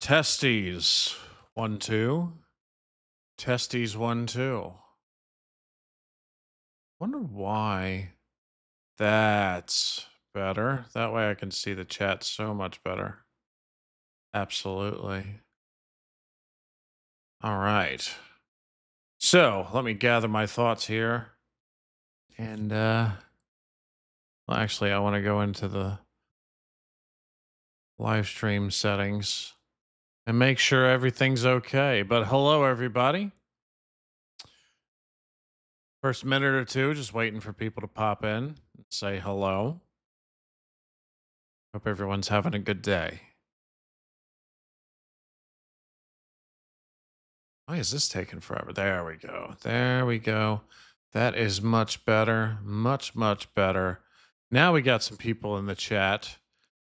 Testes. 1, 2. Testes 1, 2. Wonder why that's better. That way I can see the chat so much better. Absolutely. All right. So let me gather my thoughts here. And well, actually I want to go into the live stream settings and make sure everything's okay. But hello everybody. First minute or two, just waiting for people to pop in and say hello. Hope everyone's having a good day. Why is this taking forever? There we go. There we go. That is much better. Much, much better. Now we got some people in the chat.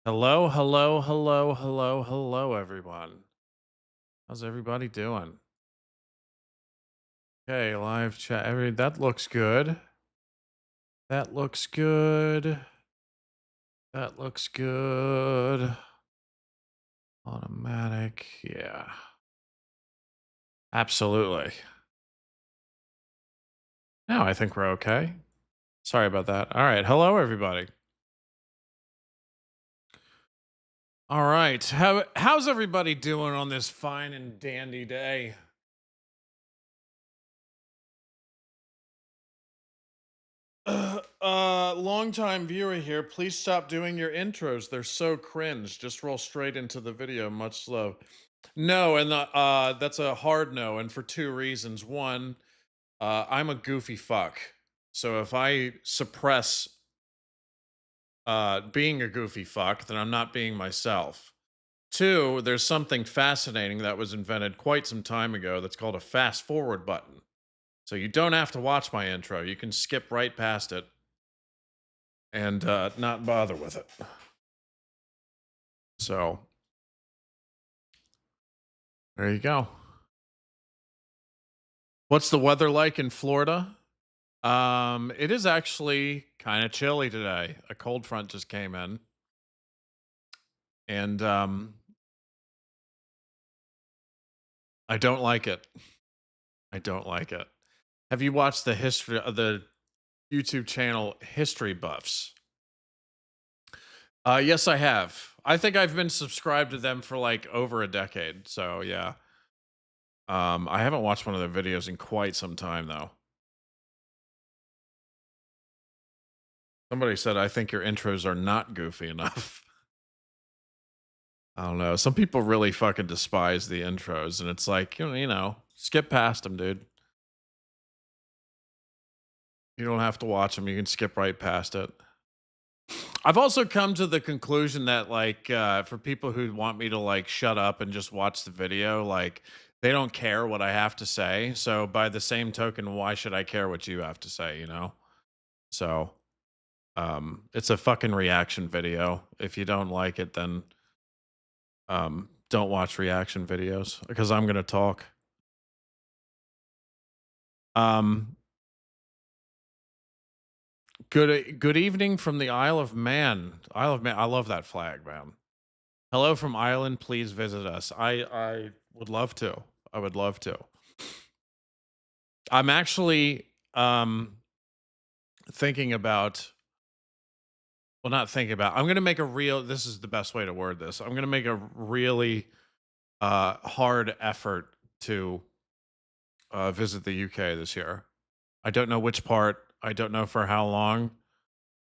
Hello, hello, hello, hello, hello, everyone. How's everybody doing? Okay, live chat. That looks good. That looks good. That looks good. Automatic. Yeah. Absolutely. Now I think we're okay. Sorry about that. All right. Hello, everybody. All right. How's everybody doing on this fine and dandy day? Long-time viewer here. Please stop doing your intros. They're so cringe. Just roll straight into the video. Much love. No, and that's a hard no, and for two reasons. One, I'm a goofy fuck. So if I suppress being a goofy fuck, then I'm not being myself. Two, there's something fascinating that was invented quite some time ago that's called a fast forward button. So you don't have to watch my intro. You can skip right past it and not bother with it. So there you go. What's the weather like in Florida? It is actually kind of chilly today. A cold front just came in. And I don't like it. I don't like it. Have you watched the history of the YouTube channel History Buffs? Yes, I have. I think I've been subscribed to them for like over a decade. So yeah. I haven't watched one of their videos in quite some time though. Somebody said I think your intros are not goofy enough. I don't know. Some people really fucking despise the intros, and it's like, you know, skip past them, dude. You don't have to watch them. You can skip right past it. I've also come to the conclusion that, like, for people who want me to, like, shut up and just watch the video, like, they don't care what I have to say. So, by the same token, why should I care what you have to say, you know? So, it's a fucking reaction video. If you don't like it, then don't watch reaction videos because I'm going to talk. Um, good evening from the Isle of Man. Isle of Man. I love that flag, man. Hello from Ireland. Please visit us. I would love to. I would love to. I'm actually thinking about, well, not thinking about. I'm going to make a real. This is the best way to word this. I'm going to make a really hard effort to visit the UK this year. I don't know which part. I don't know for how long.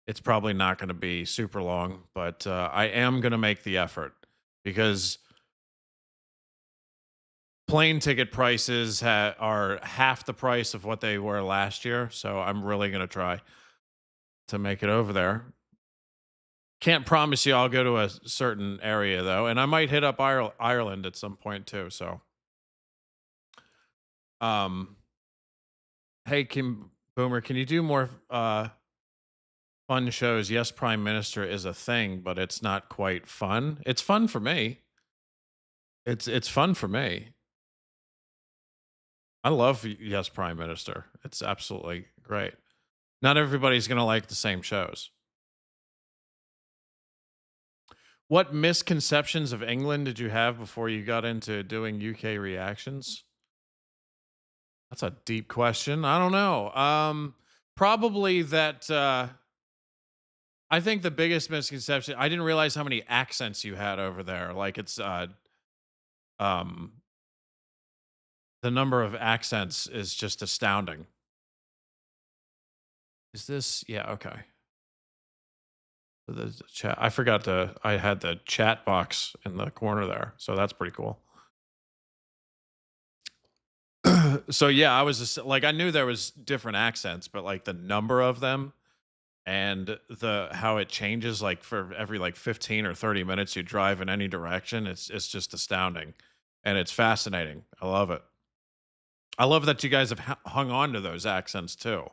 It's probably not going to be super long, but I am going to make the effort because plane ticket prices are half the price of what they were last year. So I'm really going to try to make it over there. Can't promise you I'll go to a certain area though, and I might hit up Ireland at some point too. So, hey Kim Boomer, can you do more fun shows? Yes, Prime Minister is a thing, but it's not quite fun. It's fun for me. It's fun for me. I love Yes, Prime Minister. It's absolutely great. Not everybody's gonna like the same shows. What misconceptions of England did you have before you got into doing UK reactions? That's a deep question. I don't know. Probably that I think the biggest misconception, I didn't realize how many accents you had over there. Like it's um the number of accents is just astounding. Is this yeah, okay. So the chat. I forgot to I had the chat box in the corner there. So that's pretty cool. So yeah, I was just like I knew there was different accents, but like the number of them and the how it changes like for every like 15 or 30 minutes you drive in any direction, it's just astounding. And it's fascinating. I love it. I love that you guys have hung on to those accents too.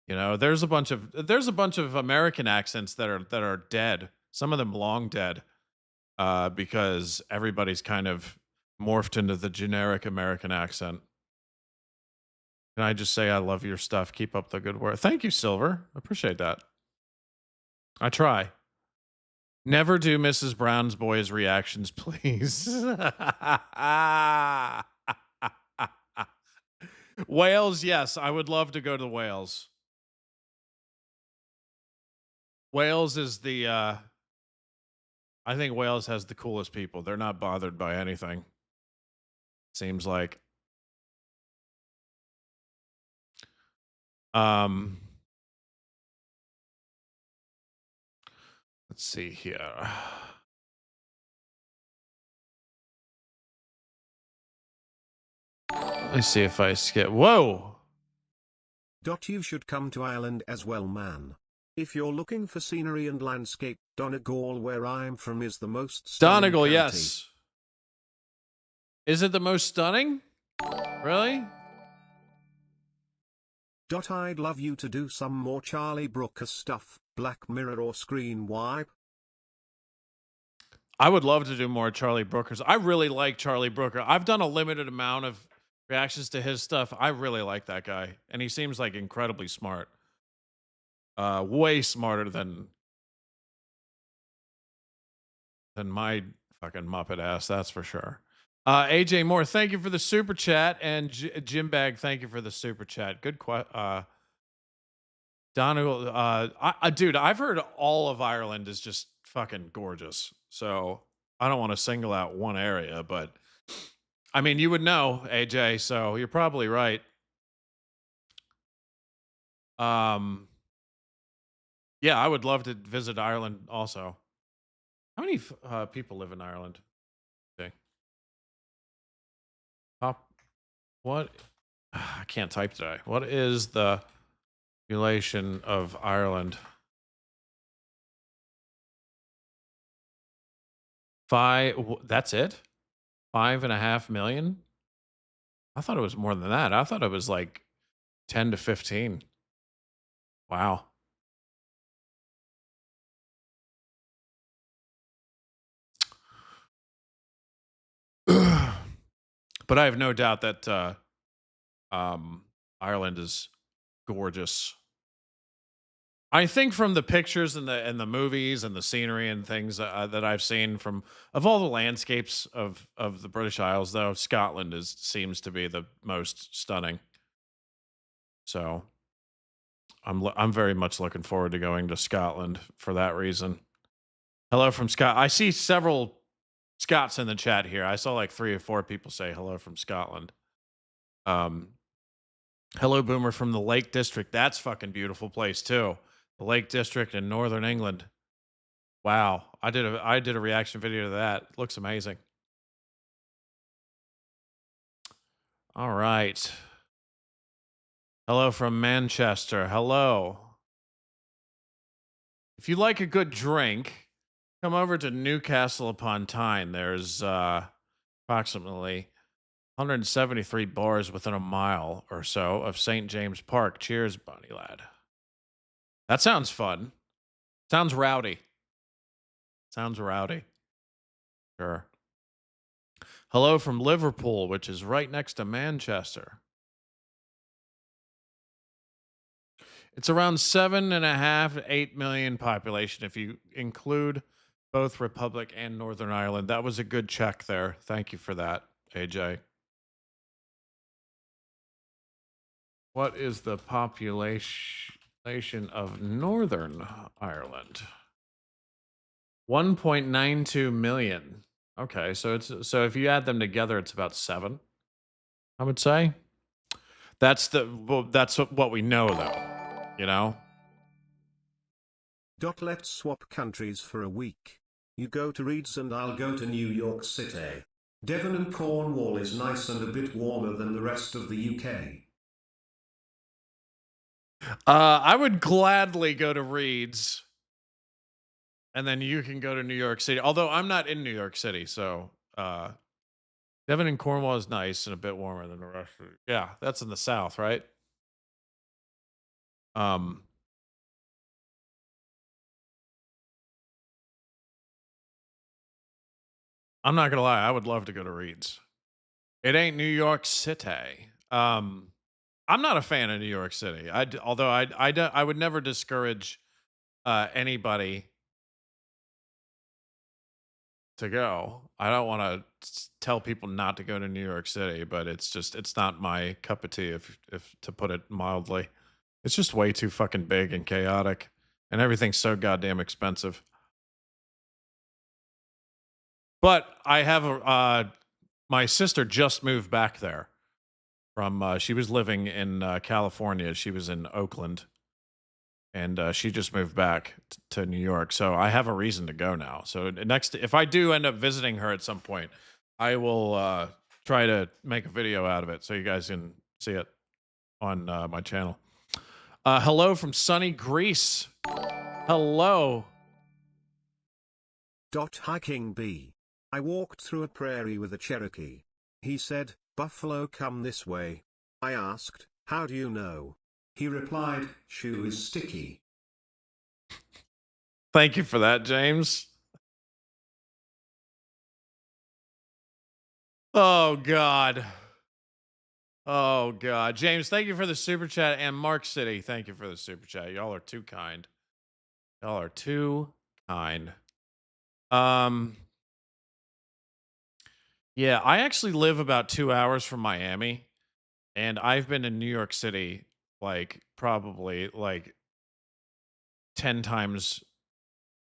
You know, there's a bunch of American accents that are dead. Some of them long dead because everybody's kind of morphed into the generic American accent. Can I just say I love your stuff? Keep up the good work. Thank you, Silver. I appreciate that. I try. Never do Mrs. Brown's Boys reactions, please. Wales, yes, I would love to go to Wales. Wales is the I think Wales has the coolest people. They're not bothered by anything. Seems like. Um let's see here. Let's see if I skip. Whoa. You should come to Ireland as well, man. If you're looking for scenery and landscape, Donegal, where I'm from, is the most stunning Donegal, county. yes. Is it the most stunning? Really? I'd love you to do some more Charlie Brooker stuff, Black Mirror or Screen Wipe. I would love to do more Charlie Brookers. I really like Charlie Brooker. I've done a limited amount of reactions to his stuff. I really like that guy, and he seems like incredibly smart. Way smarter than my fucking Muppet ass, that's for sure. AJ Moore, thank you for the super chat, and Jim Bag, thank you for the super chat. Good question. Donegal, dude, I've heard all of Ireland is just fucking gorgeous. So I don't want to single out one area, but I mean, you would know, AJ. So you're probably right. Yeah, I would love to visit Ireland also. How many people live in Ireland? Okay. What? I can't type today. What is the population of Ireland? That's it? 5.5 million? I thought it was more than that. I thought it was like 10 to 15. Wow. But I have no doubt that Ireland is gorgeous. I think from the pictures and the movies and the scenery and things that I've seen from of all the landscapes of the British Isles, though Scotland is seems to be the most stunning. So I'm very much looking forward to going to Scotland for that reason. Hello from Scott. I see several Scots in the chat here. I saw like 3 or 4 people say hello from Scotland. Um, hello, Boomer from the Lake District. That's fucking beautiful place too. The Lake District in Northern England. Wow, I did a reaction video to that. It looks amazing. All right. Hello from Manchester. Hello. If you like a good drink, come over to Newcastle upon Tyne. There's approximately 173 bars within a mile or so of St. James Park. Cheers, Bunny Lad. That sounds fun. Sounds rowdy. Sounds rowdy. Sure. Hello from Liverpool, which is right next to Manchester. It's around 7.5 to 8 million population if you include Both Republic and Northern Ireland. That was a good check there. Thank you for that, AJ. What is the population of Northern Ireland? 1.92 million. Okay, so if you add them together, it's about 7, I would say. That's what we know though, you know? Let's swap countries for a week. You go to Leeds and I'll go to New York City. Devon and Cornwall is nice and a bit warmer than the rest of the UK. I would gladly go to Reed's, and then you can go to New York City. Although I'm not in New York City, so Devon and Cornwall is nice and a bit warmer than the rest of it. Yeah, that's in the South, right? Um, I'm not gonna lie, I would love to go to Reed's. It ain't New York City. I'm not a fan of New York City. Although I would never discourage anybody to go. I don't want to tell people not to go to New York City, but it's not my cup of tea if to put it mildly. It's just way too fucking big and chaotic, and everything's so goddamn expensive. But I have my sister just moved back there from she was living in California. She was in Oakland, and she just moved back to New York. So I have a reason to go now. So next, if I do end up visiting her at some point, I will try to make a video out of it so you guys can see it on my channel. Hello from sunny Greece. Hello. Hi King B. I walked through a prairie with a Cherokee. He said, "Buffalo come this way." I asked, "How do you know?" He replied, "Shoe is sticky." Thank you for that, James. Oh God. Oh God. James, thank you for the super chat. And Mark City, thank you for the super chat. Y'all are too kind. Y'all are too kind. Um yeah, I actually live about 2 hours from Miami, and I've been in New York City like probably like 10 times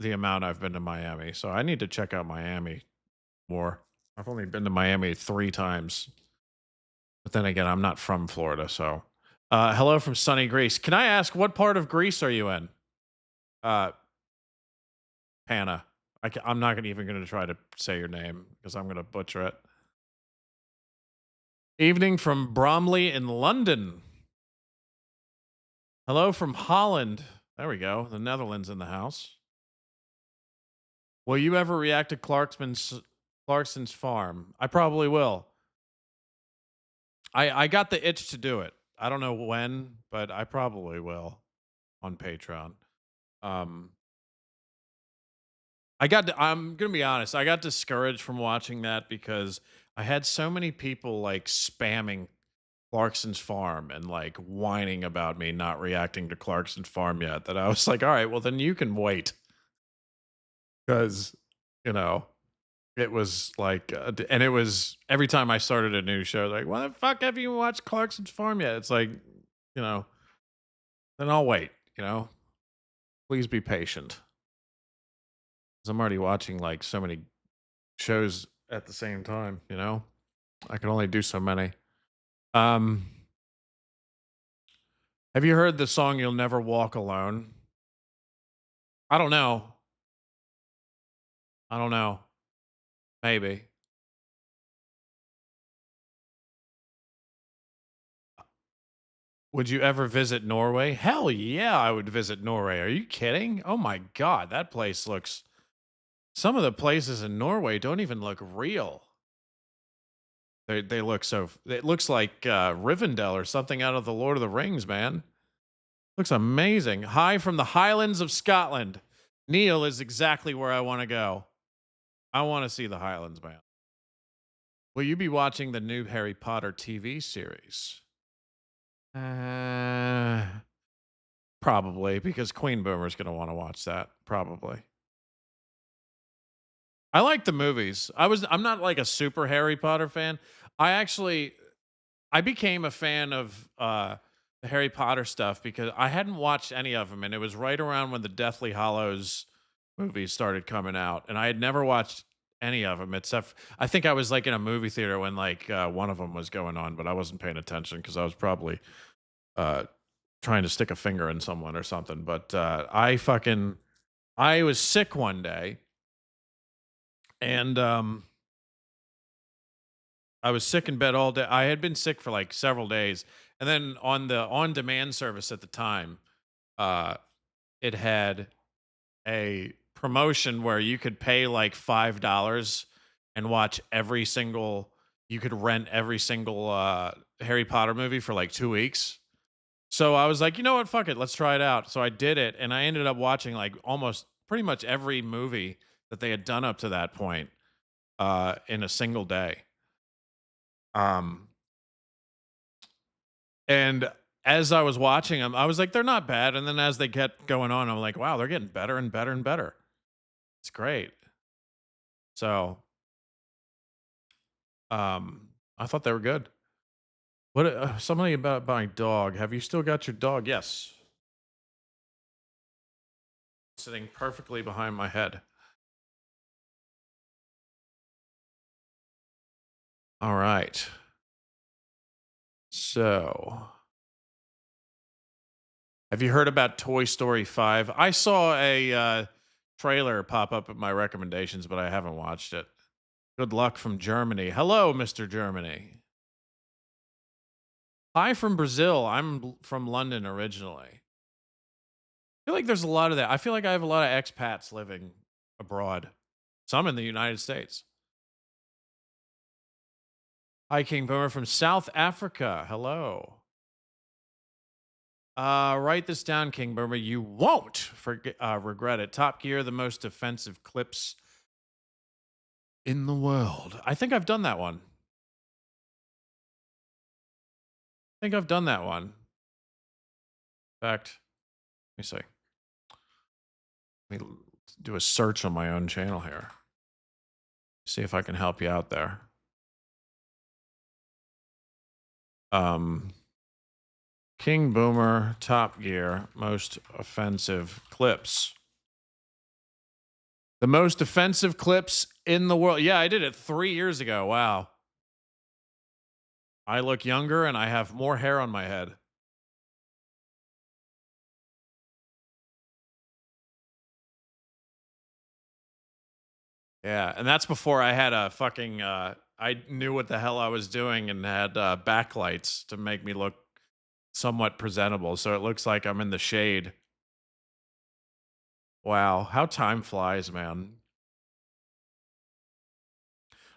the amount I've been to Miami. So I need to check out Miami more. I've only been to Miami 3 times. But then again, I'm not from Florida, so hello from sunny Greece. Can I ask what part of Greece are you in? Uh Pana. I'm not gonna even going to try to say your name because I'm going to butcher it. Evening from Bromley in London. Hello from Holland. There we go. The Netherlands in the house. Will you ever react to Clarkson's farm? I probably will. I got the itch to do it. I don't know when, but I probably will on Patreon. Um, I'm gonna be honest. I got discouraged from watching that because I had so many people like spamming Clarkson's farm and like whining about me not reacting to Clarkson's farm yet that I was like, all right, well then you can wait because you know it was like, and it was every time I started a new show, like, why the fuck have you watched Clarkson's farm yet? It's like, you know, then I'll wait. You know, please be patient because I'm already watching like so many shows at the same time. You know, I can only do so many. Um, have you heard the song "You'll Never Walk Alone"? I don't know. I don't know. Maybe. Would you ever visit Norway? Hell yeah, I would visit Norway. Are you kidding? Oh my God, that place looks. Some of the places in Norway don't even look real. They look so. It looks like Rivendell or something out of the Lord of the Rings, man. Looks amazing. Hi from the Highlands of Scotland. Neil is exactly where I want to go. I want to see the Highlands, man. Will you be watching the new Harry Potter TV series? Uh, Probably because Queen Boomer's going to want to watch that. Probably. I like the movies. I'm not like a super Harry Potter fan. I actually I became a fan of the Harry Potter stuff because I hadn't watched any of them, and it was right around when the Deathly Hollows movies started coming out, and I had never watched any of them except I think I was like in a movie theater when like one of them was going on, but I wasn't paying attention because I was probably uh, trying to stick a finger in someone or something. But I was sick one day, and I was sick in bed all day. I had been sick for like several days, and then on the on-demand service at the time, uh, it had a promotion where you could pay like $5 and watch every single. You could rent every single Harry Potter movie for like 2 weeks. So I was like, you know what, fuck it, let's try it out. So I did it, and I ended up watching like almost pretty much every movie that they had done up to that point in a single day. Um, And as I was watching them, I was like, "They're not bad," and then as they kept going on, I'm like, "Wow, they're getting better and better and better." It's great. So, I thought they were good. What, somebody about my dog. Have you still got your dog? Yes. Sitting perfectly behind my head. All right. So, have you heard about Toy Story 5? I saw a, trailer pop up in my recommendations, but I haven't watched it. Good luck from Germany. Hello, Mr. Germany. Hi from Brazil. From London originally. I feel like there's a lot of that. I feel like I have a lot of expats living abroad. Some in the United States. Hi, King Boomer from South Africa. Hello. Write this down, King Boomer. You won't regret it. Top Gear, the most offensive clips in the world. I think I've done that one. I think I've done that one. In fact, let me see. Let me do a search on my own channel here. See if I can help you out there. Um, King Boomer, Top Gear, most offensive clips. The most offensive clips in the world. Yeah, I did it 3 years ago. Wow. I look younger and I have more hair on my head. Yeah, and that's before I had a fucking I knew what the hell I was doing and had backlights to make me look somewhat presentable. So it looks like I'm in the shade. Wow, how time flies, man.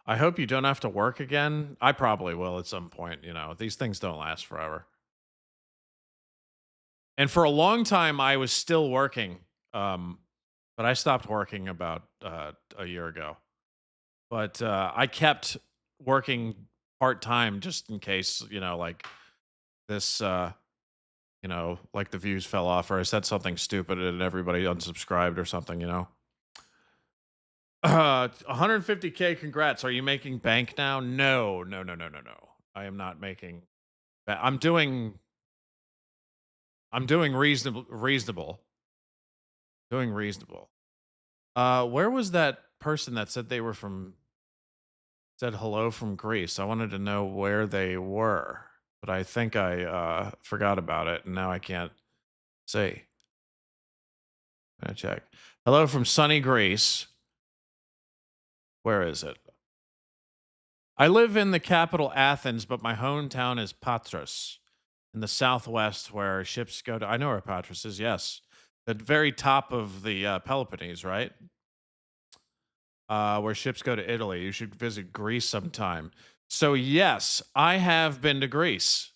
I hope you don't have to work again. I probably will at some point, you know. These things don't last forever. And for a long time I was still working. Um but I stopped working about a year ago. But I kept working part-time just in case, you know, like this you know, like the views fell off or I said something stupid and everybody unsubscribed or something, you know. 150K, congrats. Are you making bank now? No, no, no, no, no, no. I am not making I'm doing doing reasonable. Where was that person that said they were from said hello from Greece? I wanted to know where they were, but I think I forgot about it and now I can't see. I'm gonna check. Hello from sunny Greece. Where is it? I live in the capital Athens, but my hometown is Patras in the southwest where ships go to. I know where Patras is, yes. The very top of the Peloponnese, right? Where ships go to Italy. You should visit Greece sometime. So, yes, I have been to Greece,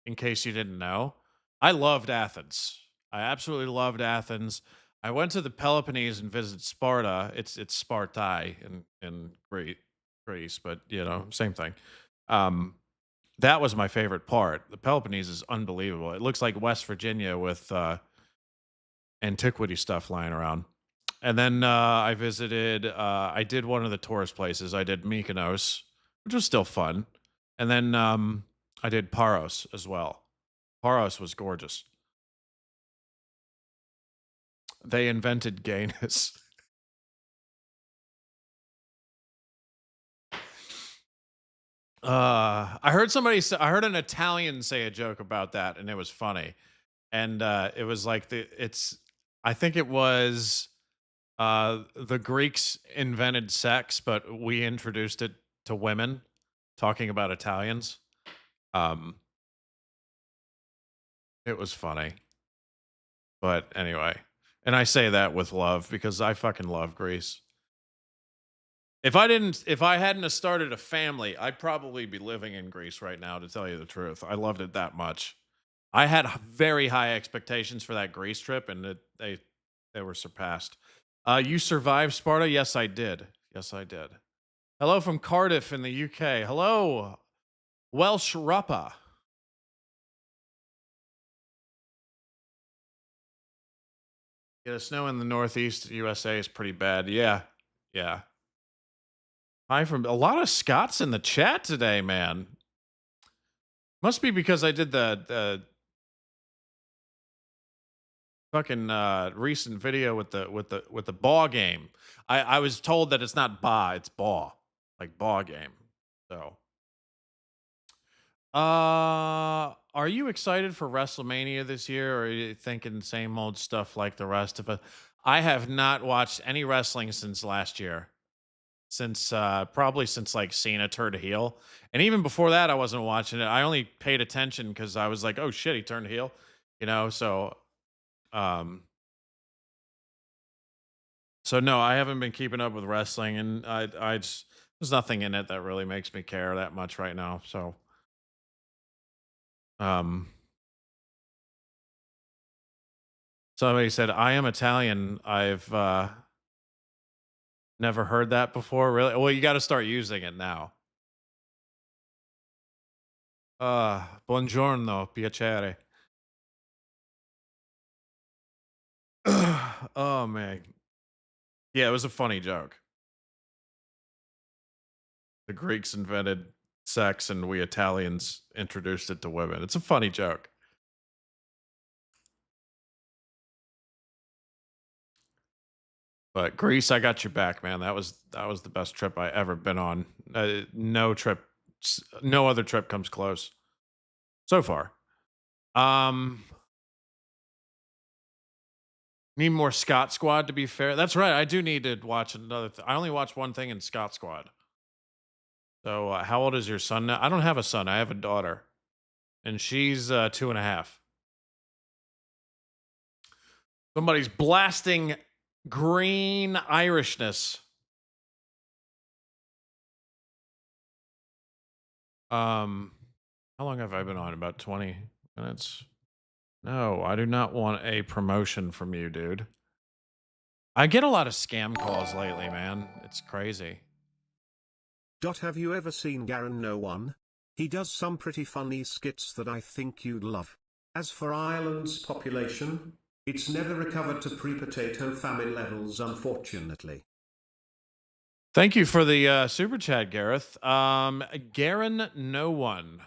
in case you didn't know. I loved Athens. I absolutely loved Athens. I went to the Peloponnese and visited Sparta. It's Spartae in Greece, but you know, same thing. Um, that was my favorite part. The Peloponnese is unbelievable. It looks like West Virginia with antiquity stuff lying around. And then I visited. I did one of the tourist places. I did Mykonos, which was still fun. And then I did Paros as well. Paros was gorgeous. They invented gayness. I heard somebody say, I heard an Italian say a joke about that, and it was funny. And it was like it's. I think it was the Greeks invented sex, but we introduced it to women. Talking about Italians, um, it was funny. But anyway, and I say that with love because I fucking love Greece. If I hadn't have started a family, I'd probably be living in Greece right now, to tell you the truth. I loved it that much. I had very high expectations for that Greece trip, and they were surpassed. You survived Sparta? Yes, I did. Yes, I did. Hello from Cardiff in the UK. Hello, Welsh Ruppa. Yeah, the snow in the Northeast USA is pretty bad. Yeah, yeah. Hi from a lot of Scots in the chat today, man. Must be because I did the fucking recent video with the ball game. I was told that it's not ba, it's ball, like ball game. So, are you excited for WrestleMania this year, or are you thinking same old stuff like the rest of us? I have not watched any wrestling since last year. Since probably since like Cena turned heel, and even before that, I wasn't watching it. I only paid attention because I was like, "Oh shit, he turned heel," you know. Um, so no, I haven't been keeping up with wrestling, and I just there's nothing in it that really makes me care that much right now. So, um, somebody said I am Italian. I've never heard that before. Really? Well, you got to start using it now. Buongiorno, piacere. Oh man, yeah, it was a funny joke. The Greeks invented sex and we Italians introduced it to women. It's a funny joke. But Greece, I got your back, man. That was the best trip I ever been on. No other trip comes close so far. Um, need more Scott Squad to be fair. That's right. I do need to watch another. I only watched one thing in Scott Squad. So, how old is your son now? I don't have a son. I have a daughter, and she's 2.5. Somebody's blasting green Irishness. Um, how long have I been on? About 20 minutes? No, I do not want a promotion from you, dude. I get a lot of scam calls lately, man. It's crazy. Have you ever seen Garen No One? He does some pretty funny skits that I think you'd love. As for Ireland's population, it's never recovered to pre-potato famine levels, unfortunately. Thank you for the super chat, Gareth. Garen, no one.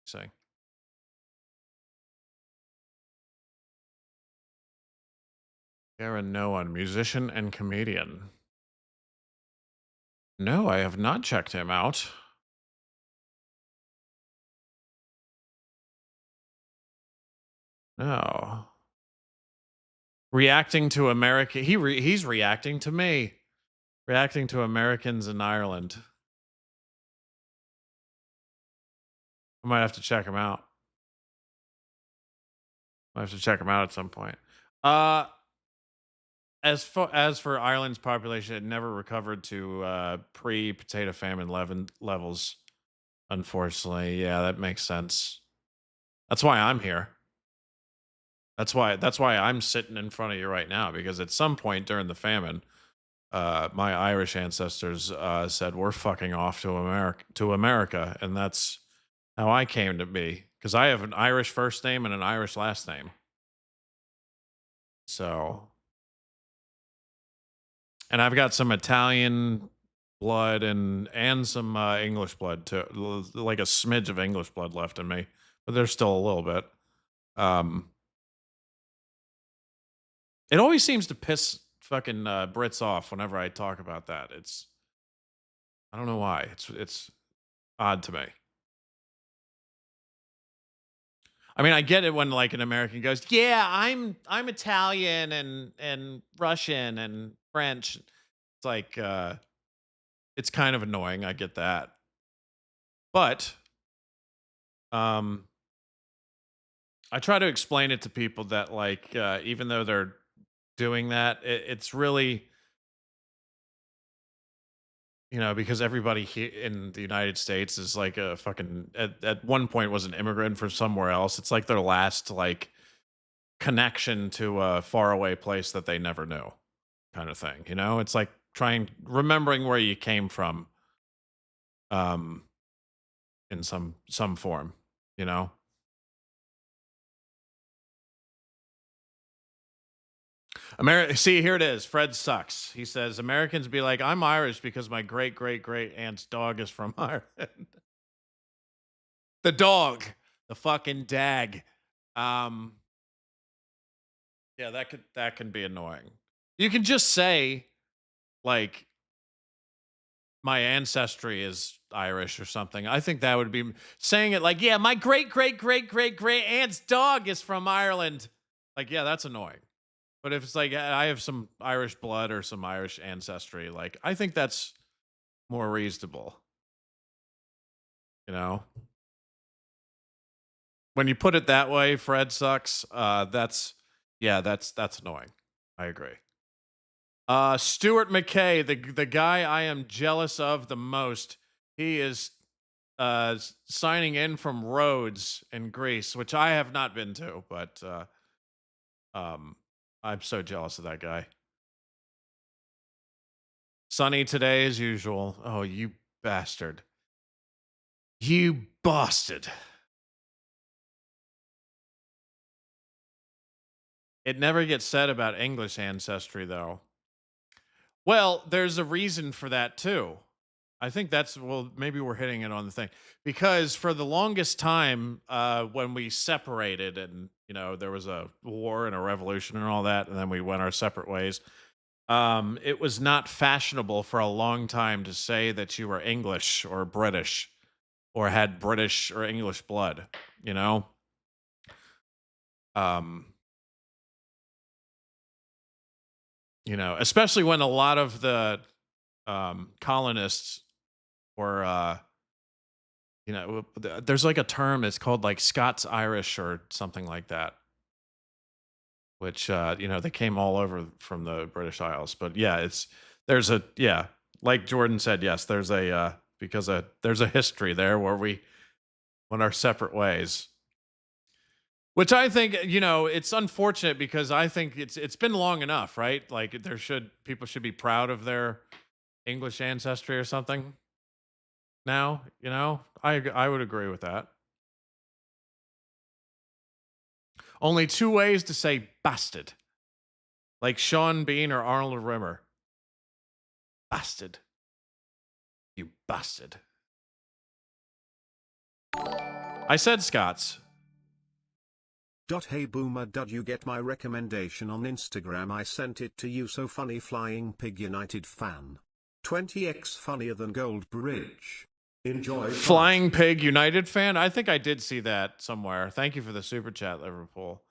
Say, Garen, no one, musician and comedian. No, I have not checked him out. No. Reacting to America. He's reacting to me. Reacting to Americans in Ireland. I might have to check him out. I have to check him out at some point. Uh, as for Ireland's population, it never recovered to pre-potato famine levels. Unfortunately, yeah, that makes sense. That's why I'm here. That's why I'm sitting in front of you right now, because at some point during the famine, my Irish ancestors said we're fucking off to America, and that's how I came to be, because I have an Irish first name and an Irish last name. So, and I've got some Italian blood and some English blood too, like a smidge of English blood left in me, but there's still a little bit. Um, it always seems to piss fucking Brits off whenever I talk about that. I don't know why. It's odd to me. I mean, I get it when like an American goes, "Yeah, I'm Italian and Russian and French." It's like it's kind of annoying. I get that. But um I try to explain it to people that like even though they're doing that, it's really, because everybody here in the United States is like a fucking at one point was an immigrant from somewhere else. It's like their last like connection to a faraway place that they never knew, kind of thing. It's like trying remembering where you came from, um, in some form. You know, See, here it is. Fred sucks. He says Americans be like, I'm Irish because my great great great aunt's dog is from Ireland. The dog, the fucking dag. Um, yeah, that can be annoying. You can just say like my ancestry is Irish or something. I think that would be saying it like, yeah, my great great great great great aunt's dog is from Ireland. Like, yeah, that's annoying. But if it's like I have some Irish blood or some Irish ancestry, like I think that's more reasonable, you know? When you put it that way, Fred sucks. That's annoying. I agree. Stuart McKay, the guy I am jealous of the most. He is signing in from Rhodes in Greece, which I have not been to, but um I'm so jealous of that guy. Sunny today as usual. Oh, you bastard. You bastard. It never gets said about English ancestry though. Well, there's a reason for that too. I think that's, well, maybe we're hitting it on the thing because for the longest time, when we separated and there was a war and a revolution and all that, and then we went our separate ways. It was not fashionable for a long time to say that you were English or British or had British or English blood. You know, um, especially when a lot of the colonists were there's like a term, it's called like Scots Irish or something like that, which they came all over from the British Isles. But yeah, there's a yeah, like Jordan said, yes, there's a because there's a history there where we went our separate ways. Which I think, it's unfortunate because I think it's been long enough, right? Like people should be proud of their English ancestry or something now, I would agree with that. Only two ways to say bastard, like Sean Bean or Arnold Rimmer. Bastard. You bastard. I said Scots. Hey boomer, did you get my recommendation on Instagram? I sent it to you. So funny, Flying Pig United fan. 20x funnier than Gold Bridge. Enjoy. Flying Pig United fan? I think I did see that somewhere. Thank you for the super chat, Liverpool.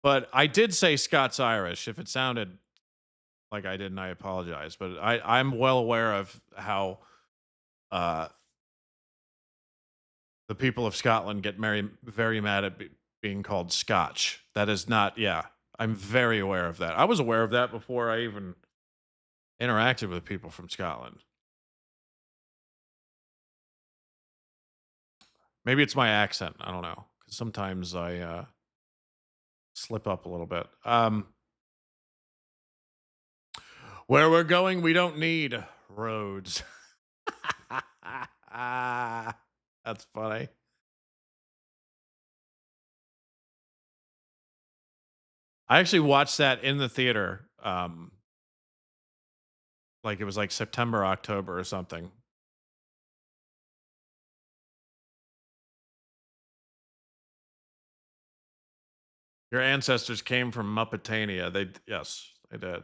But I did say Scots Irish. If it sounded like I didn't, I apologize. But I'm well aware of how uh, the people of Scotland get very mad at being called Scotch. That is not, yeah. I'm very aware of that. I was aware of that before I even interacted with people from Scotland. Maybe it's my accent. I don't know. 'Cause sometimes I slip up a little bit. Where we're going, we don't need roads. That's funny. I actually watched that in the theater. Like it was like September, October or something. Your ancestors came from Muppetania. Yes, they did.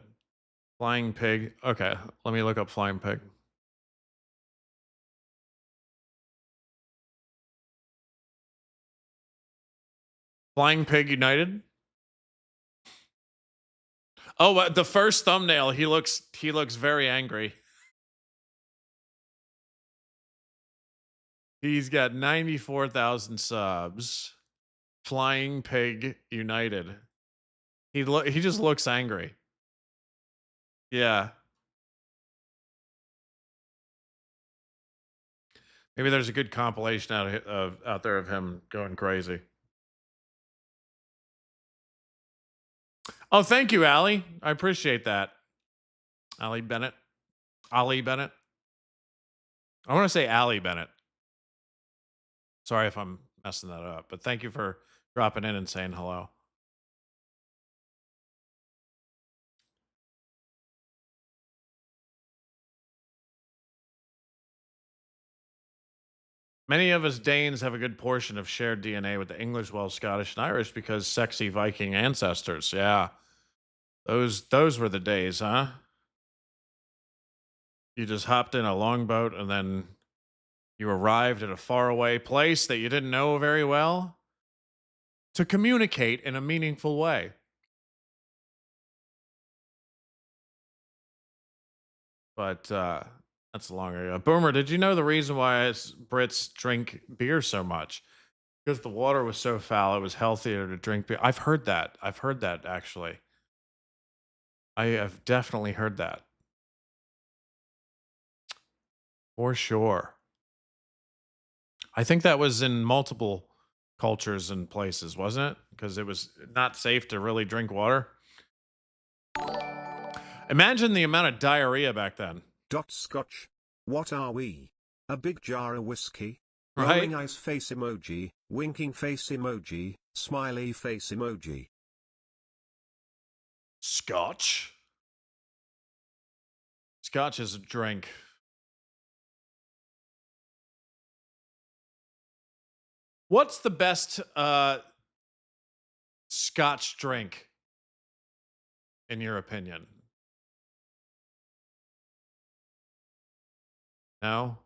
Flying pig. Okay, let me look up flying pig. Flying Pig United. Oh, the first thumbnail. He looks very angry. He's got 94,000 subs. Flying Pig United. He just looks angry. Yeah. Maybe there's a good compilation out there of him going crazy. Oh, thank you, Allie. I appreciate that. Allie Bennett. Ollie Bennett. I want to say Allie Bennett. Sorry if I'm messing that up, but thank you for dropping in and saying hello. Many of us Danes have a good portion of shared DNA with the English, Welsh, Scottish, and Irish because sexy Viking ancestors. Yeah, those were the days, huh? You just hopped in a longboat and then you arrived at a faraway place that you didn't know very well to communicate in a meaningful way. But that's long ago. Boomer, did you know the reason why Brits drink beer so much? Because the water was so foul, it was healthier to drink beer. I've heard that. I've heard that actually. I have definitely heard that for sure. I think that was in multiple cultures and places, wasn't it? Because it was not safe to really drink water. Imagine the amount of diarrhea back then, Dot Scotch. What are we? A big jar of whiskey? right? Rolling eyes face emoji, winking face emoji, smiley face emoji. Scotch. Scotch is a drink. What's the best Scotch drink in your opinion? No?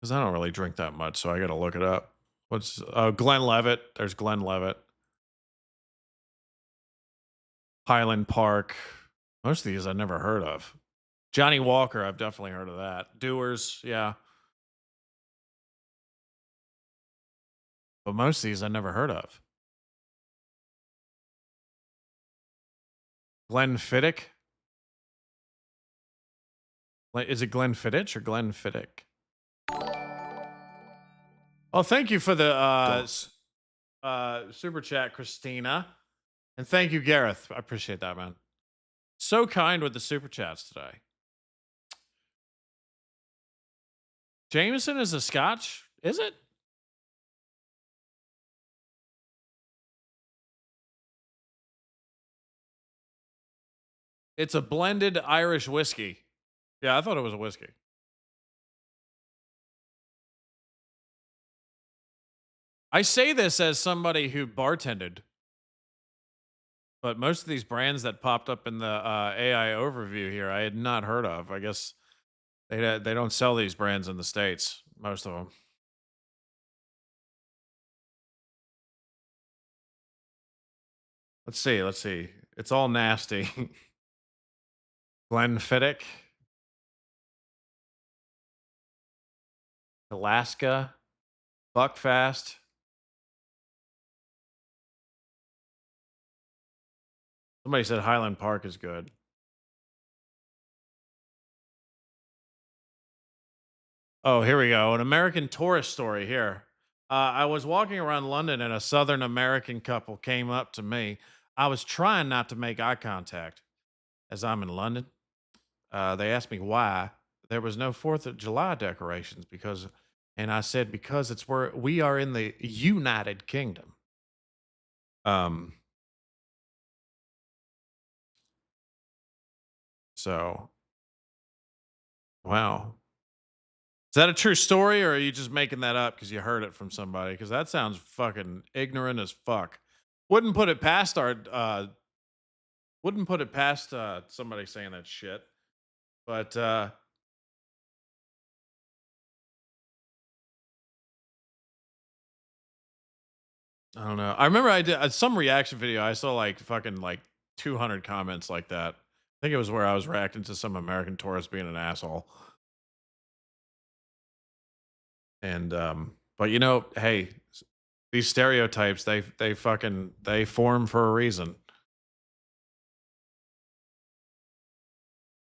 Because I don't really drink that much, so I got to look it up. What's Glenlivet? There's Glenlivet. Highland Park. Most of these I've never heard of. Johnny Walker, I've definitely heard of that. Doers, yeah. But most of these I never heard of. Glenfiddich? Is it Glenfiddich or Glenfiddich? Oh, thank you for the Dot. super chat, Christina. And thank you, Gareth. I appreciate that, man. So kind with the super chats today. Jameson is a scotch? Is it? It's a blended Irish whiskey. Yeah, I thought it was a whiskey. I say this as somebody who bartended, but most of these brands that popped up in the AI overview here, I had not heard of. I guess they don't sell these brands in the States, most of them. Let's see. Let's see. It's all nasty. Glenfiddich, Alaska, Buckfast. Somebody said Highland Park is good. Oh, here we go. An American tourist story here. I was walking around London and a Southern American couple came up to me. I was trying not to make eye contact as I'm in London. They asked me why there was no 4th of July decorations because And I said, because it's where we are in the United Kingdom. Um, so wow. Is that a true story, or are you just making that up because you heard it from somebody? Because that sounds fucking ignorant as fuck. Wouldn't put it past our wouldn't put it past somebody saying that shit. But I don't know. I remember I did some reaction video. I saw like fucking like 200 comments like that. I think it was where I was reacting to some American tourist being an asshole. And but you know, hey, these stereotypes they fucking they form for a reason.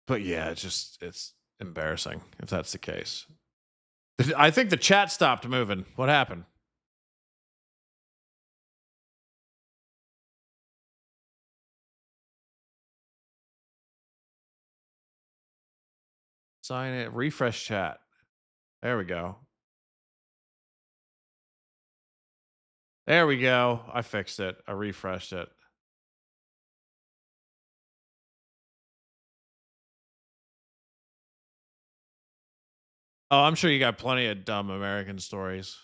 But yeah, it's embarrassing if that's the case. I think the chat stopped moving. What happened? Sign it, refresh chat. There we go. There we go. I fixed it. I refreshed it. Oh, I'm sure you got plenty of dumb American stories.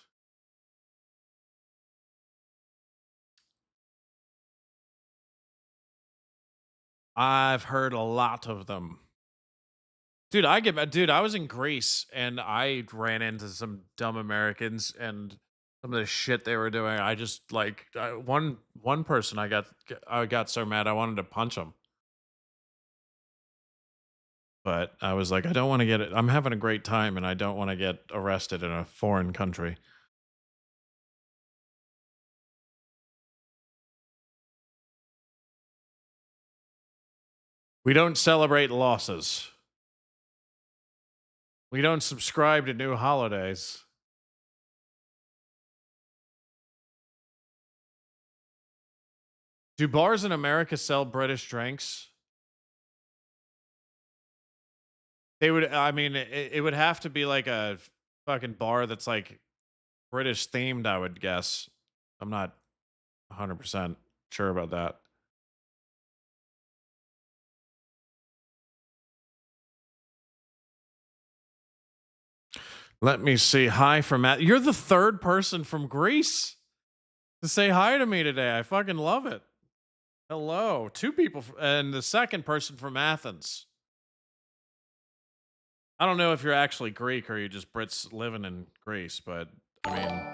I've heard a lot of them. Dude, I was in Greece and I ran into some dumb Americans and some of the shit they were doing. I just like one person I got so mad I wanted to punch him. But I was like, I don't want to get it. I'm having a great time and I don't want to get arrested in a foreign country. We don't celebrate losses. We don't subscribe to new holidays. Do bars in America sell British drinks? They would I mean, it would have to be like a fucking bar that's like British themed, I would guess. I'm not 100% sure about that. Let me see. Hi from Matt. You're the third person from Greece to say hi to me today. I fucking love it. Hello. Two people, and the second person from Athens. I don't know if you're actually Greek or you just Brits living in Greece, but I mean,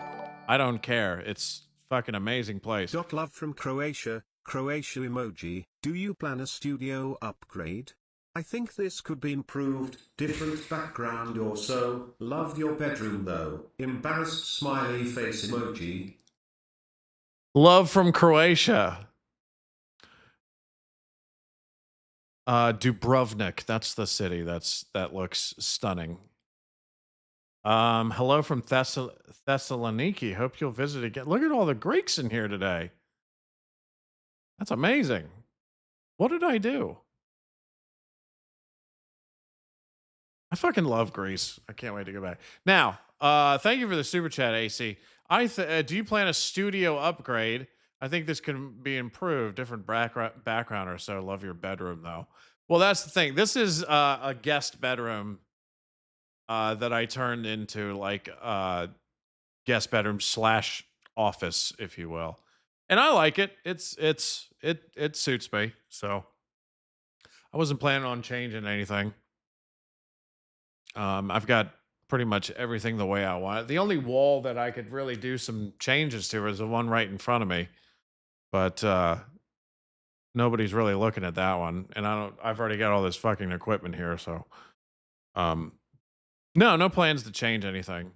I don't care. It's fucking amazing place. Dot love from Croatia, Croatia emoji. Do you plan a studio upgrade? I think this could be improved, different background or so. Loved your bedroom though. Embarrassed smiley face emoji. Love from Croatia. Dubrovnik. That's the city. That looks stunning. Hello from Thessaloniki. Hope you'll visit again. Look at all the Greeks in here today. That's amazing. What did I do? I fucking love Greece. I can't wait to go back. Now, thank you for the super chat, AC. Do you plan a studio upgrade? I think this can be improved. Different background or so. Love your bedroom though. Well, that's the thing. This is a guest bedroom that I turned into like guest bedroom slash office, if you will. And I like it. It suits me. So I wasn't planning on changing anything. I've got pretty much everything the way I want it. The only wall that I could really do some changes to is the one right in front of me. But nobody's really looking at that one. And I've already got all this fucking equipment here, so um no plans to change anything.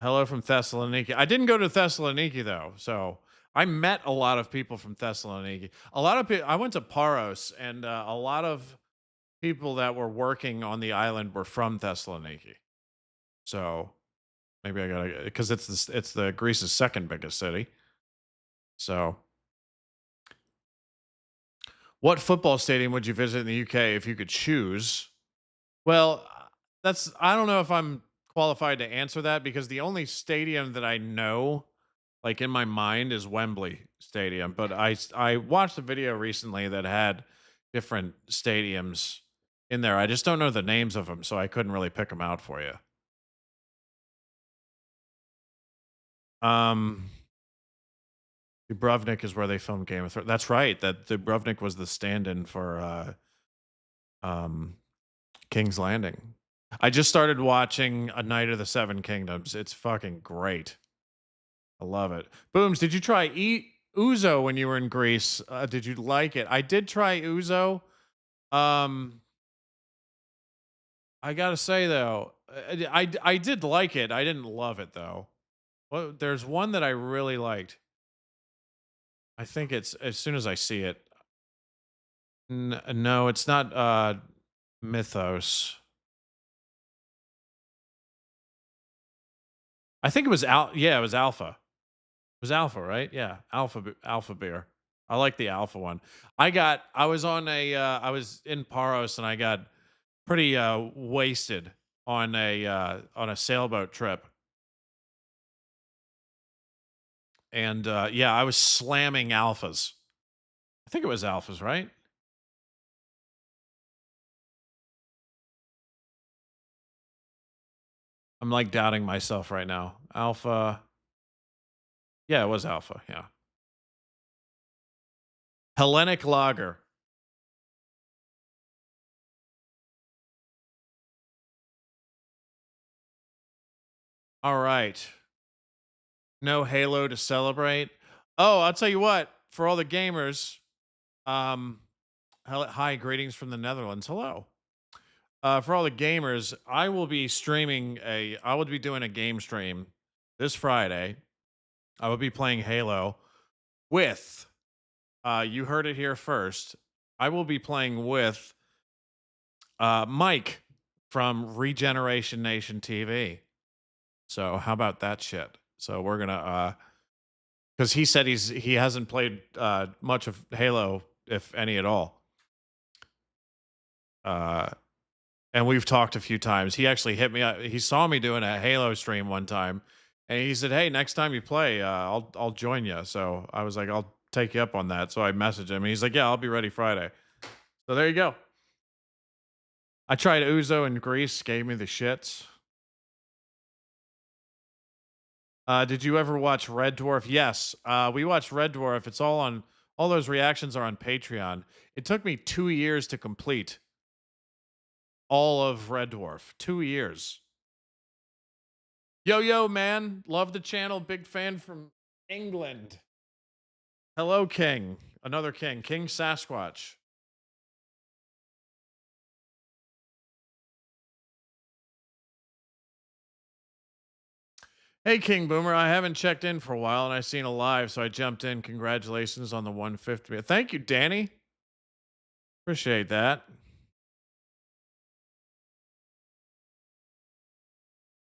Hello from Thessaloniki. I didn't go to Thessaloniki though, so I met a lot of people from Thessaloniki. A lot of people. I went to Paros, and a lot of people that were working on the island were from Thessaloniki. So maybe I gotta because it's the Greece's second biggest city. So, what football stadium would you visit in the UK if you could choose? Well, that's I don't know if I'm qualified to answer that because the only stadium that I know, like in my mind, is Wembley Stadium. But I watched a video recently that had different stadiums in there. I just don't know the names of them, so I couldn't really pick them out for you. Um, Dubrovnik is where they filmed Game of Thrones. That's right. That Dubrovnik was the stand-in for um, King's Landing. I just started watching A Night of the Seven Kingdoms. It's fucking great. I love it. Booms, did you try eat ouzo when you were in Greece? Did you like it? I did try ouzo. Um, I gotta say though, I did like it. I didn't love it though. Well, there's one that I really liked. I think it's as soon as I see it. No, it's not Mythos. I think it was yeah, it was Alpha. It was Alpha, right? Yeah, Alpha beer. I like the Alpha one. I was on a I was in Paros and I got pretty wasted on a sailboat trip. And yeah, I was slamming alphas. I think it was alphas, right? I'm like doubting myself right now. Alpha. Yeah, it was alpha. Yeah. Hellenic lager. All right. No Halo to celebrate. Oh, I'll tell you what, for all the gamers, um hi, greetings from the Netherlands. Hello. For all the gamers, I will be doing a game stream this Friday. I will be playing Halo with you heard it here first. I will be playing with Mike from Regeneration Nation TV. So how about that shit? So we're gonna because he said he hasn't played much of Halo, if any at all. Uh, and we've talked a few times. He actually hit me up. He saw me doing a Halo stream one time, and he said, "Hey, next time you play, I'll join you." So I was like, "I'll take you up on that." So I messaged him. And he's like, "Yeah, I'll be ready Friday." So there you go. I tried Uzo in Greece, gave me the shits. Did you ever watch Red Dwarf? Yes, we watched Red Dwarf. It's all on. All those reactions are on Patreon. It took me 2 years to complete all of Red Dwarf. 2 years. Yo, yo, man. Love the channel. Big fan from England. Hello, King. Another King. King Sasquatch. Hey, King Boomer. I haven't checked in for a while and I seen a live, so I jumped in. Congratulations on the 150. Thank you, Danny. Appreciate that.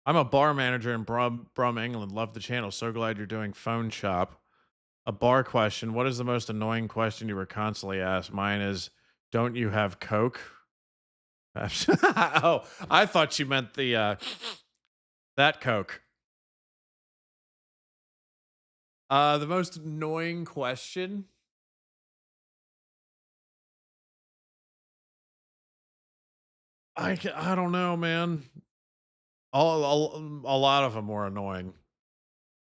I'm a bar manager in Brum, England. Love the channel. So glad you're doing phone shop. A bar question. What is the most annoying question you were constantly asked? Mine is, don't you have Coke? Oh, I thought you meant the that Coke. The most annoying question. I don't know, man. A lot of them were annoying.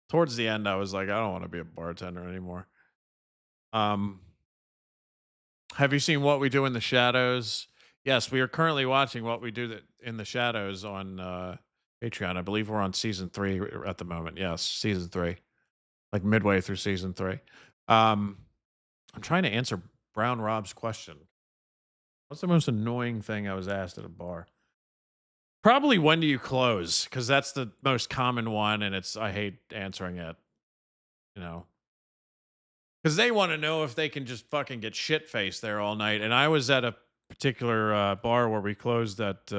Towards the end, I was like, I don't want to be a bartender anymore. Um, have you seen What We Do in the Shadows? Yes, we are currently watching What We Do in the Shadows on Patreon. I believe we're on season 3 at the moment. Yes, season 3, like midway through season 3. Um, I'm trying to answer Brown Rob's question. What's the most annoying thing I was asked at a bar? Probably when do you close? Because that's the most common one, and I hate answering it. You know, because they want to know if they can just fucking get shit faced there all night. And I was at a particular bar where we closed at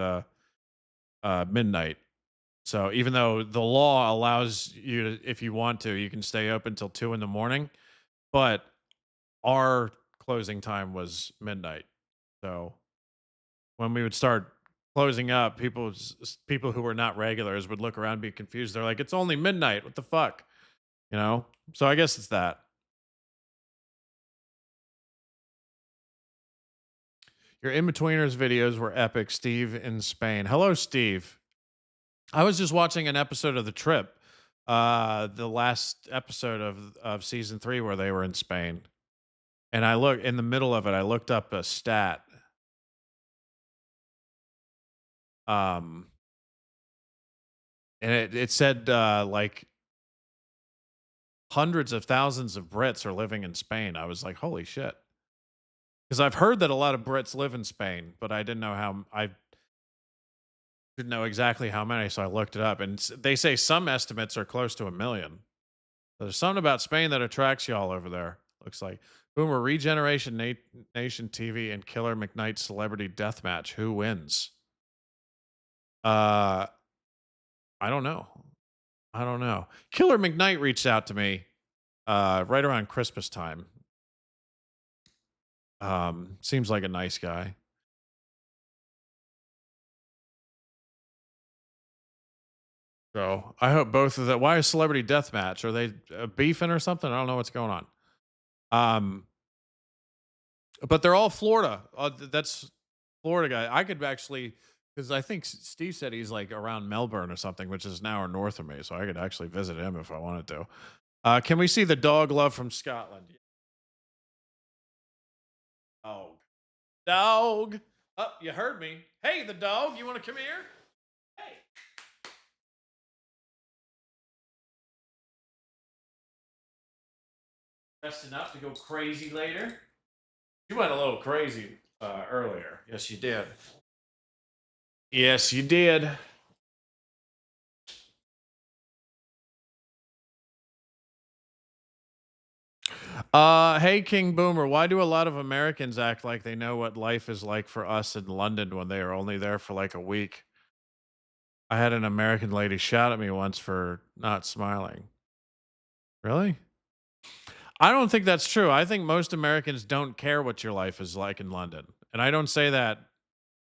midnight. So even though the law allows you to, if you want to, you can stay open until 2 in the morning, but our closing time was midnight. So when we would start closing up, people who were not regulars would look around and be confused. They're like, "It's only midnight. What the fuck?" You know? So I guess it's that. Your in-betweeners videos were epic, Steve in Spain. Hello, Steve. I was just watching an episode of The Trip, the last episode of season 3 where they were in Spain. And I look in the middle of it, I looked up a stat. Um, and it said like hundreds of thousands of Brits are living in Spain. I was like, holy shit. Because I've heard that a lot of Brits live in Spain, but I didn't know exactly how many, so I looked it up. And they say some estimates are close to 1 million. There's something about Spain that attracts y'all over there. Looks like Boomer Regeneration Nation TV and Killer McKnight Celebrity Deathmatch. Who wins? Uh, I don't know. I don't know. Killer McKnight reached out to me right around Christmas time. Seems like a nice guy. So I hope both of that. Why a celebrity deathmatch? Are they beefing or something? I don't know what's going on. Um, but they're all Florida. That's Florida guy. I could actually, because I think Steve said he's like around Melbourne or something, which is an hour north of me. So I could actually visit him if I wanted to. Can we see the dog love from Scotland? Oh, dog. Oh, you heard me. Hey, the dog. You want to come here? Hey. Resting up to go crazy later. You went a little crazy earlier. Yes, you did. Yes, you did. Hey, King Boomer, why do a lot of Americans act like they know what life is like for us in London when they are only there for like a week? I had an American lady shout at me once for not smiling. Really? I don't think that's true. I think most Americans don't care what your life is like in London. And I don't say that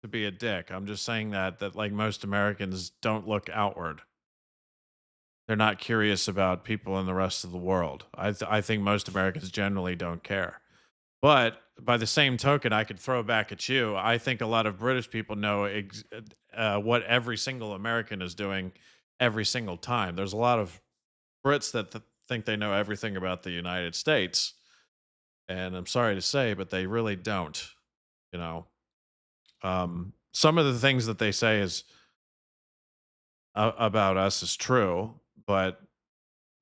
to be a dick. I'm just saying that like most Americans don't look outward. They're not curious about people in the rest of the world. I think most Americans generally don't care. But by the same token, I could throw back at you. I think a lot of British people know what every single American is doing every single time. There's a lot of Brits that think they know everything about the United States, and I'm sorry to say, but they really don't. You know, some of the things that they say is about us is true, but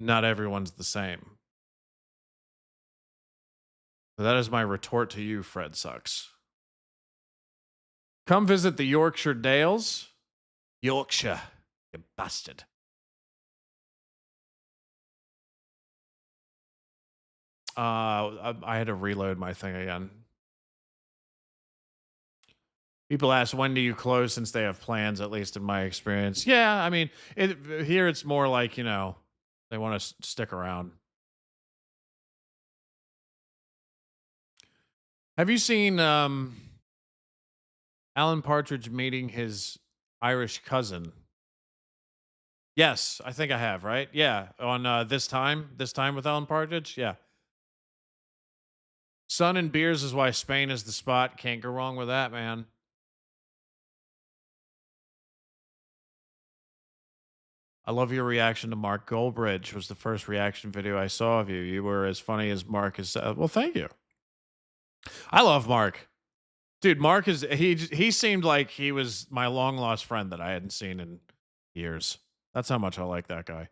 not everyone's the same. So that is my retort to you, Fred sucks. Come visit the Yorkshire Dales. Yorkshire, you bastard. I had to reload my thing again. People ask, when do you close since they have plans, at least in my experience. Yeah, I mean, here it's more like, they want to stick around. Have you seen Alan Partridge meeting his Irish cousin? Yes, I think I have, right? Yeah, on this time with Alan Partridge. Yeah. Sun and beers is why Spain is the spot. Can't go wrong with that, man. I love your reaction to Mark Goldbridge. Was the first reaction video I saw of you. You were as funny as Mark is. Well, thank you. I love Mark. Dude, Mark is he seemed like he was my long lost friend that I hadn't seen in years. That's how much I like that guy.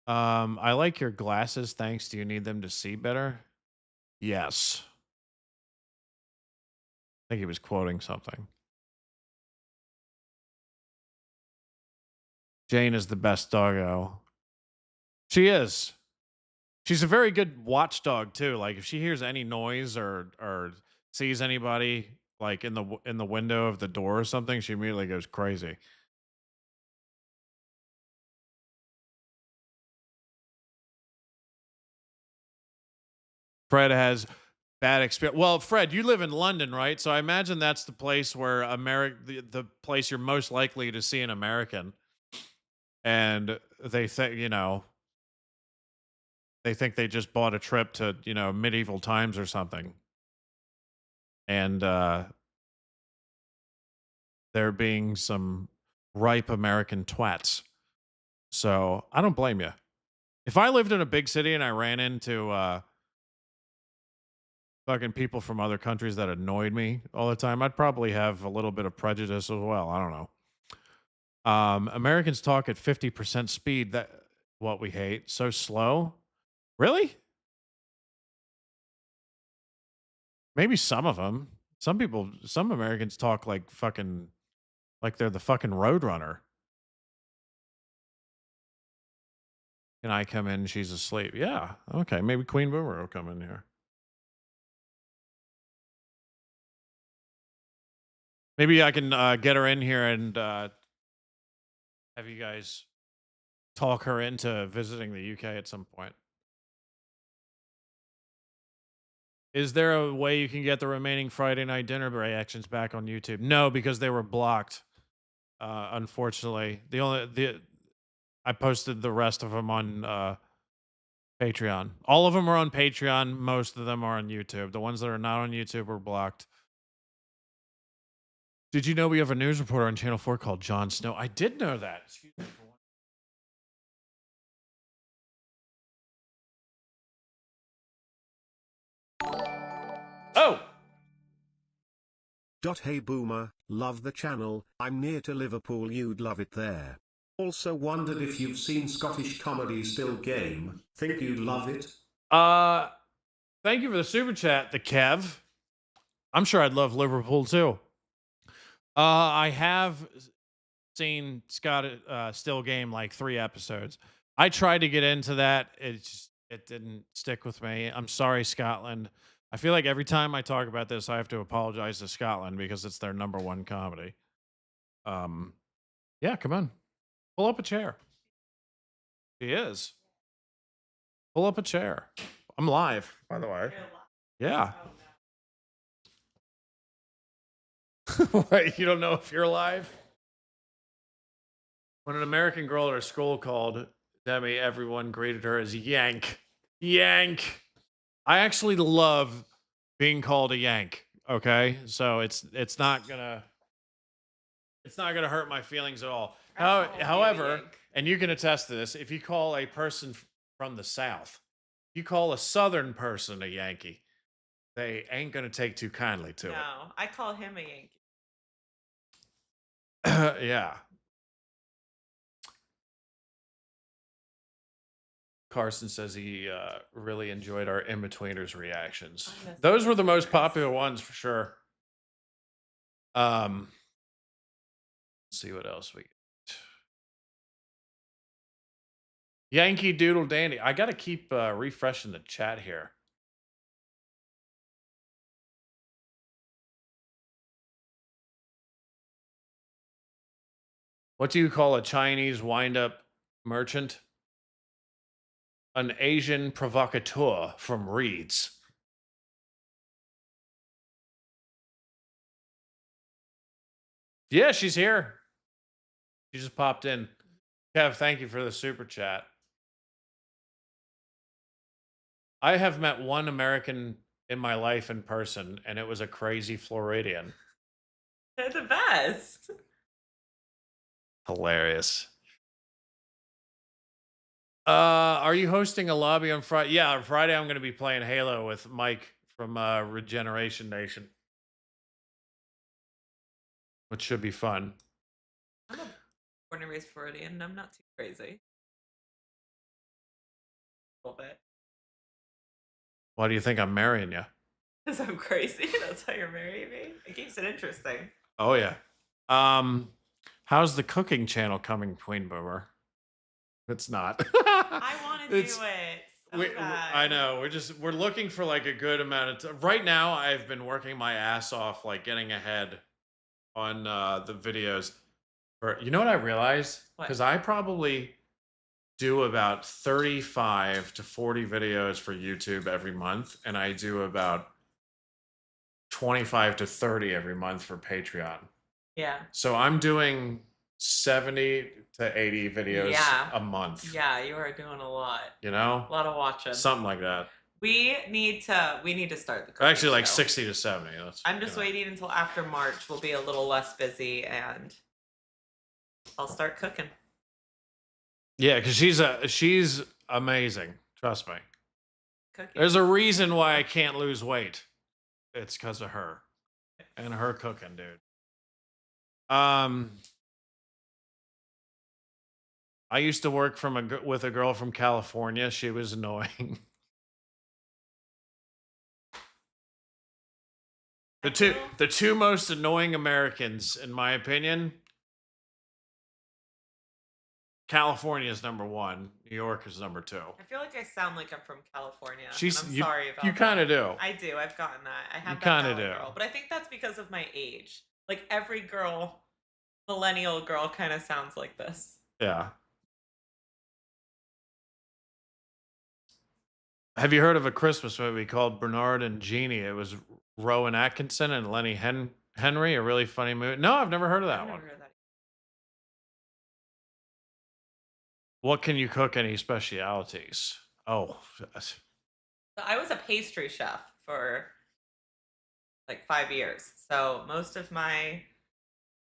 I like your glasses. Thanks. Do you need them to see better? Yes. I think he was quoting something. Jane is the best doggo. She is. She's a very good watchdog too. Like if she hears any noise or sees anybody like in the window of the door or something, she immediately goes crazy. Fred has bad experience. Well, Fred, you live in London, right? So I imagine that's the place where the place you're most likely to see an American, and they think, they think they just bought a trip to, medieval times or something, and they're being some ripe American twats. So I don't blame you. If I lived in a big city and I ran into fucking people from other countries that annoyed me all the time, I'd probably have a little bit of prejudice as well. I don't know. Americans talk at 50% speed. That what we hate. So slow. Really? Maybe some of them. Some people, some Americans talk like fucking, like they're the fucking roadrunner. Can I come in? She's asleep. Yeah. Okay. Maybe Queen Boomer will come in here. Maybe I can get her in here and have you guys talk her into visiting the UK at some point. Is there a way you can get the remaining Friday night dinner reactions back on YouTube? No, because they were blocked. Unfortunately, the I posted the rest of them on Patreon. All of them are on Patreon. Most of them are on YouTube. The ones that are not on YouTube were blocked. Did you know we have a news reporter on Channel 4 called Jon Snow? I did know that. Excuse me for one. Oh! Hey Boomer, love the channel, I'm near to Liverpool, you'd love it there. Also wondered if you've seen Scottish comedy Still Game, think you'd love it? Thank you for the super chat, the Kev. I'm sure I'd love Liverpool too. I have seen Scott Still Game like 3 episodes. I tried to get into that. It didn't stick with me. I'm sorry, Scotland. I feel like every time I talk about this, I have to apologize to Scotland because it's their number 1 comedy. Yeah, come on. Pull up a chair. He is. Pull up a chair. I'm live, by the way. Yeah. Wait, you don't know if you're live? When an American girl at our school called Demi, everyone greeted her as Yank. Yank. I actually love being called a Yank. Okay, so it's not gonna hurt my feelings at all. However, and you can attest to this, if you call a person from the South, you call a Southern person a Yankee, they ain't gonna take too kindly to it. No, I call him a Yankee. Yeah. Carson says he really enjoyed our in-betweeners reactions. Those were the most popular ones for sure. Let's see what else we get. Yankee Doodle Dandy. I got to keep refreshing the chat here. What do you call a Chinese wind-up merchant? An Asian provocateur from Reeds. Yeah, she's here. She just popped in. Kev, thank you for the super chat. I have met one American in my life in person, and it was a crazy Floridian. They're the best. Hilarious. Are you hosting a lobby on Friday? Yeah, on Friday I'm going to be playing Halo with Mike from Regeneration Nation, which should be fun. I'm a born and raised Floridian, and I'm not too crazy. A little bit. Why do you think I'm marrying you? Because I'm crazy. That's how you're marrying me. It keeps it interesting. Oh yeah. How's the cooking channel coming, Queen Boomer? It's not. I want to do it. So I know. We're looking for like a good amount of time. Right now, I've been working my ass off, like getting ahead on the videos. You know what I realized? Because I probably do about 35 to 40 videos for YouTube every month, and I do about 25 to 30 every month for Patreon. Yeah. So I'm doing 70 to 80 videos a month. Yeah, you are doing a lot. You know? A lot of watching. Something like that. We need to start the cooking Actually, like show. 60 to 70. I'm just waiting until after March. We'll be a little less busy and I'll start cooking. Yeah, because she's amazing. Trust me. Cooking. There's a reason why I can't lose weight. It's because of her and her cooking, dude. I used to work with a girl from California. She was annoying. The two most annoying Americans, in my opinion, California is number 1. New York is number 2. I feel like I sound like I'm from California. I'm sorry about that. You kind of do. I do. I've gotten that. I have You that kind of Valley do. girl, but I think that's because of my age. Like every girl, millennial girl, kind of sounds like this. Yeah. Have you heard of a Christmas movie called Bernard and Jeannie? It was Rowan Atkinson and Lenny Henry, a really funny movie. No, I've never heard of that I've one. never heard that. What can you cook? Any specialities? Oh, So I was a pastry chef for like 5 years. So most of my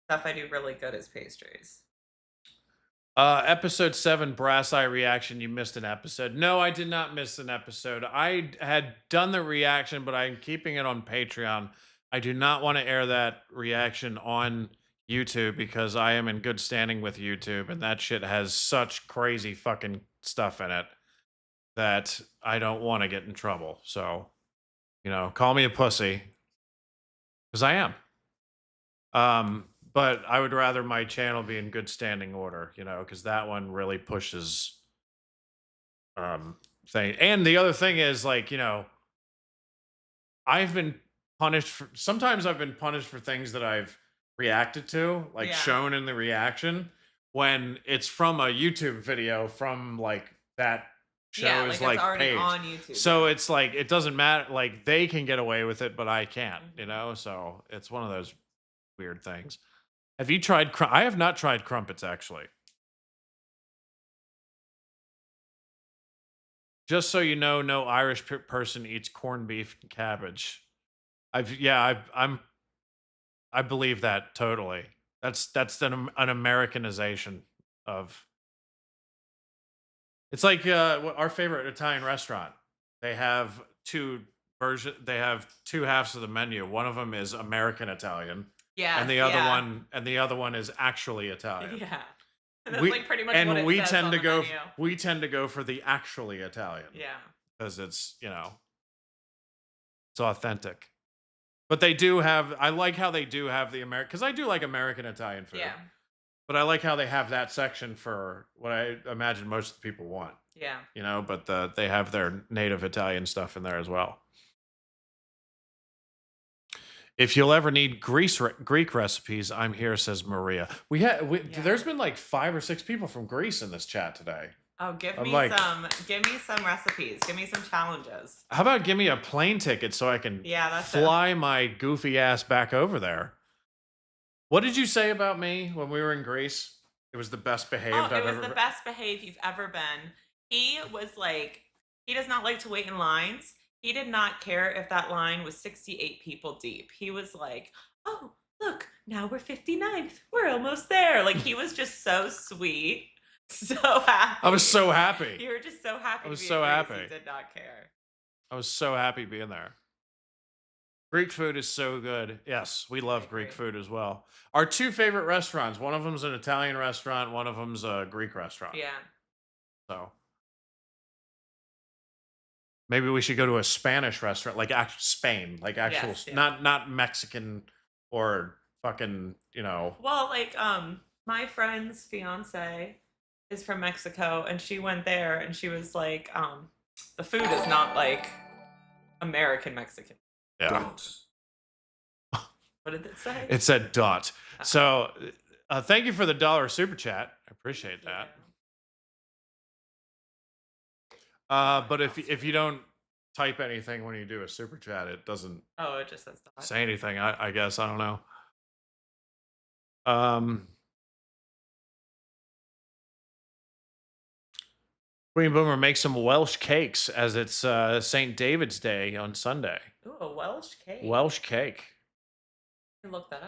stuff I do really good is pastries. Episode 7, Brass Eye Reaction. You missed an episode. No, I did not miss an episode. I had done the reaction, but I'm keeping it on Patreon. I do not want to air that reaction on YouTube because I am in good standing with YouTube, and that shit has such crazy fucking stuff in it that I don't want to get in trouble. So, call me a pussy because I am. But I would rather my channel be in good standing order, because that one really pushes thing. And the other thing is like, I've been sometimes I've been punished for things that I've reacted to, like shown in the reaction when it's from a YouTube video from like that show is like it's already page. on YouTube. So it's like it doesn't matter, like they can get away with it, but I can't, so it's one of those weird things. Have you tried I have not tried crumpets, actually. Just so you know, no Irish person eats corned beef and cabbage. I believe that totally. That's an Americanization of. It's like our favorite Italian restaurant. They have They have two halves of the menu. One of them is American Italian. Yeah. And the other one is actually Italian. Yeah. And that's like pretty much what it says on the menu. We tend to go for the actually Italian. Yeah. Because it's, it's authentic. But they do have, I like how they do have the American, because I do like American Italian food. Yeah. But I like how they have that section for what I imagine most people want. Yeah. But they have their native Italian stuff in there as well. If you'll ever need Greek recipes, I'm here, says Maria. There's been like 5 or 6 people from Greece in this chat today. Oh, give me some recipes. Give me some challenges. How about give me a plane ticket so I can fly my goofy ass back over there? What did you say about me when we were in Greece? It was the best behaved I've ever been. It was the best behaved you've ever been. He was like, he does not like to wait in lines. He did not care if that line was 68 people deep. He was like, oh, look, now we're 59th. We're almost there. Like, he was just so sweet. So happy. I was so happy. You were just so happy. I was so happy. He did not care. I was so happy being there. Greek food is so good. Yes, we love Greek food as well. Our 2 favorite restaurants. One of them's an Italian restaurant. One of them's a Greek restaurant. Yeah. So maybe we should go to a Spanish restaurant, like Spain, like actual, not Mexican or fucking, Well, like my friend's fiance is from Mexico, and she went there, and she was like, the food is not like American Mexican. Yeah. What did it say? It said dot. So thank you for the $1 super chat. I appreciate that. But if you don't type anything when you do a super chat. It doesn't Oh, it just says dot. say anything. I guess I don't know. Um, Queen Boomer makes some Welsh cakes as it's St. David's Day on Sunday. Ooh, a Welsh cake. Welsh cake. I can look that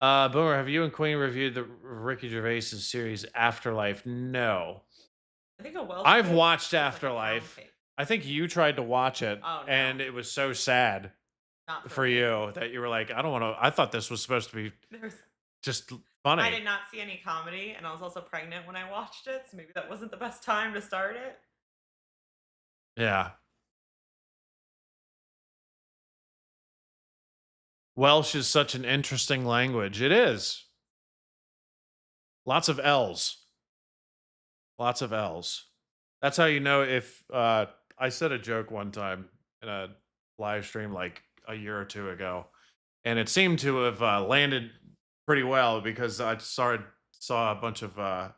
up. Boomer, have you and Queen reviewed the Ricky Gervais's series Afterlife? No. I think a Welsh I've cake watched is like a pound Afterlife. cake. I think you tried to watch it, Oh, no. and it was so sad Not for me. you that you were like, I don't want to. I thought this was supposed to be There's just I funny. did not see any comedy, and I was also pregnant when I watched it, so maybe that wasn't the best time to start it. Yeah. Welsh is such an interesting language. It is. Lots of L's. Lots of L's. That's how you know if I said a joke one time in a live stream like a year or two ago, and it seemed to have landed pretty well because I saw a bunch of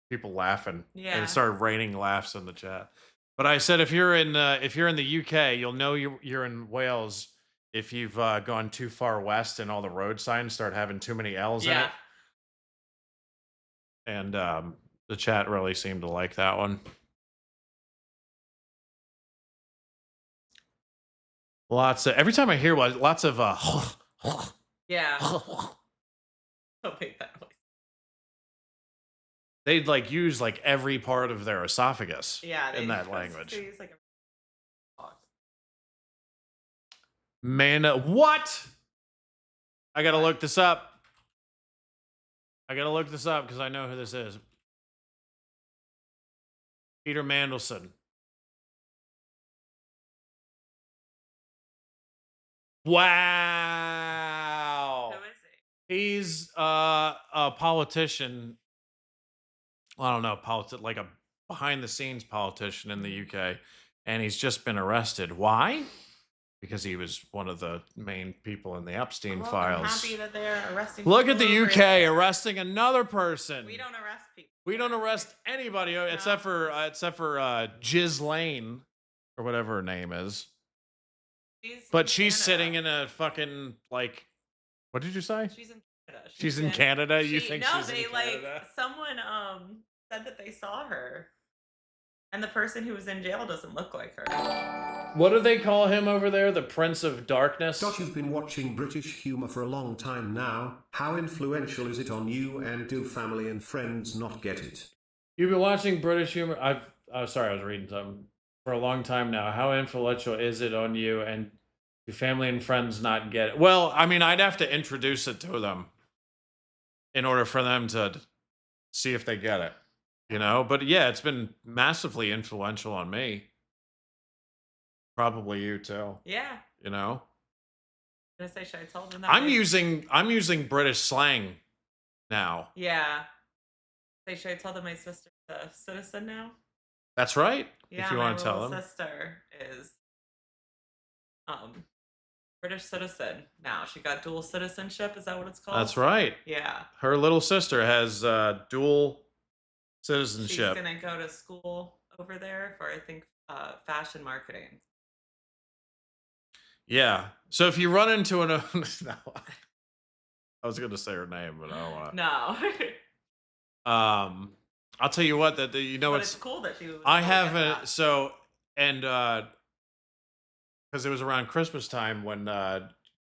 people laughing, and it Yeah. started raining laughs in the chat. But I said if you're in the UK, you'll know you're in Wales if you've gone too far west and all the road signs start having too many L's in it. Yeah. And the chat really seemed to like that one. Lots of every time I hear one, lots of Yeah. So big that voice. they'd like use like every part of their esophagus Yeah, in that I was language. gonna say it's like a Man, what? I gotta look this up. I gotta look this up because I know who this is. Peter Mandelson. Wow. Who is it? He's a politician. I don't know, like a behind the scenes politician in the UK, and he's just been arrested. Why? Because he was one of the main people in the Epstein Well, I'm files. happy that they're arresting Look at people the over UK it. arresting another person. We don't arrest people. We don't arrest anybody except for Jiz Lane or whatever her name is. But she's sitting in a fucking like. What did you say? She's in Canada. She's in Canada. You She- think no, she's they in Canada? like someone said that they saw her, and the person who was in jail doesn't look like her. What do they call him over there? The Prince of Darkness? You've been watching British humour for a long time now. How influential is it on you, and do family and friends not get it? You've been watching British humor. Sorry, I was reading something for a long time now. How influential is it on you, and do family and friends not get it? Well, I mean, I'd have to introduce it to them in order for them to see if they get it, you know? But yeah, it's been massively influential on me. Probably you too, Yeah. you know? I'm gonna say, should I tell them that? I'm using British slang now. Yeah. Say, should I tell them my sister's a citizen now? That's right. Yeah, if you my want to tell little them. sister is British citizen now. She got dual citizenship. Is that what it's called? That's right. Yeah. Her little sister has dual She's citizenship. gonna go to school over there for I think fashion marketing. Yeah. So if you run into no, I was going to say her name, but I don't want to. No. I'll tell you what. That you know, But it's cool that she was. I able to get haven't. that. So and because it was around Christmas time when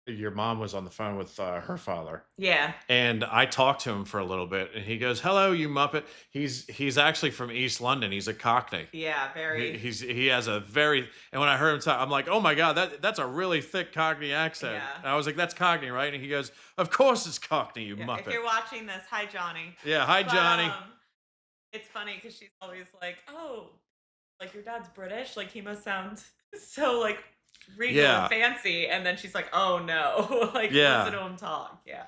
your mom was on the phone with her father. Yeah. And I talked to him for a little bit, and he goes, "Hello, you muppet." He's actually from East London. He's a Cockney. Yeah. Very. He has a very, and when I heard him talk, I'm like, "Oh my god, that's a really thick Cockney accent." Yeah. And I was like, "That's Cockney, right?" And he goes, "Of course it's Cockney, you Yeah, muppet." if you're watching this, hi Johnny. Yeah, hi But, Johnny. It's funny because she's always like, "Oh, like your dad's British. Like he must sound so like regal Yeah. and fancy." And then she's like, "Oh no, like Yeah. listen to him talk." Yeah.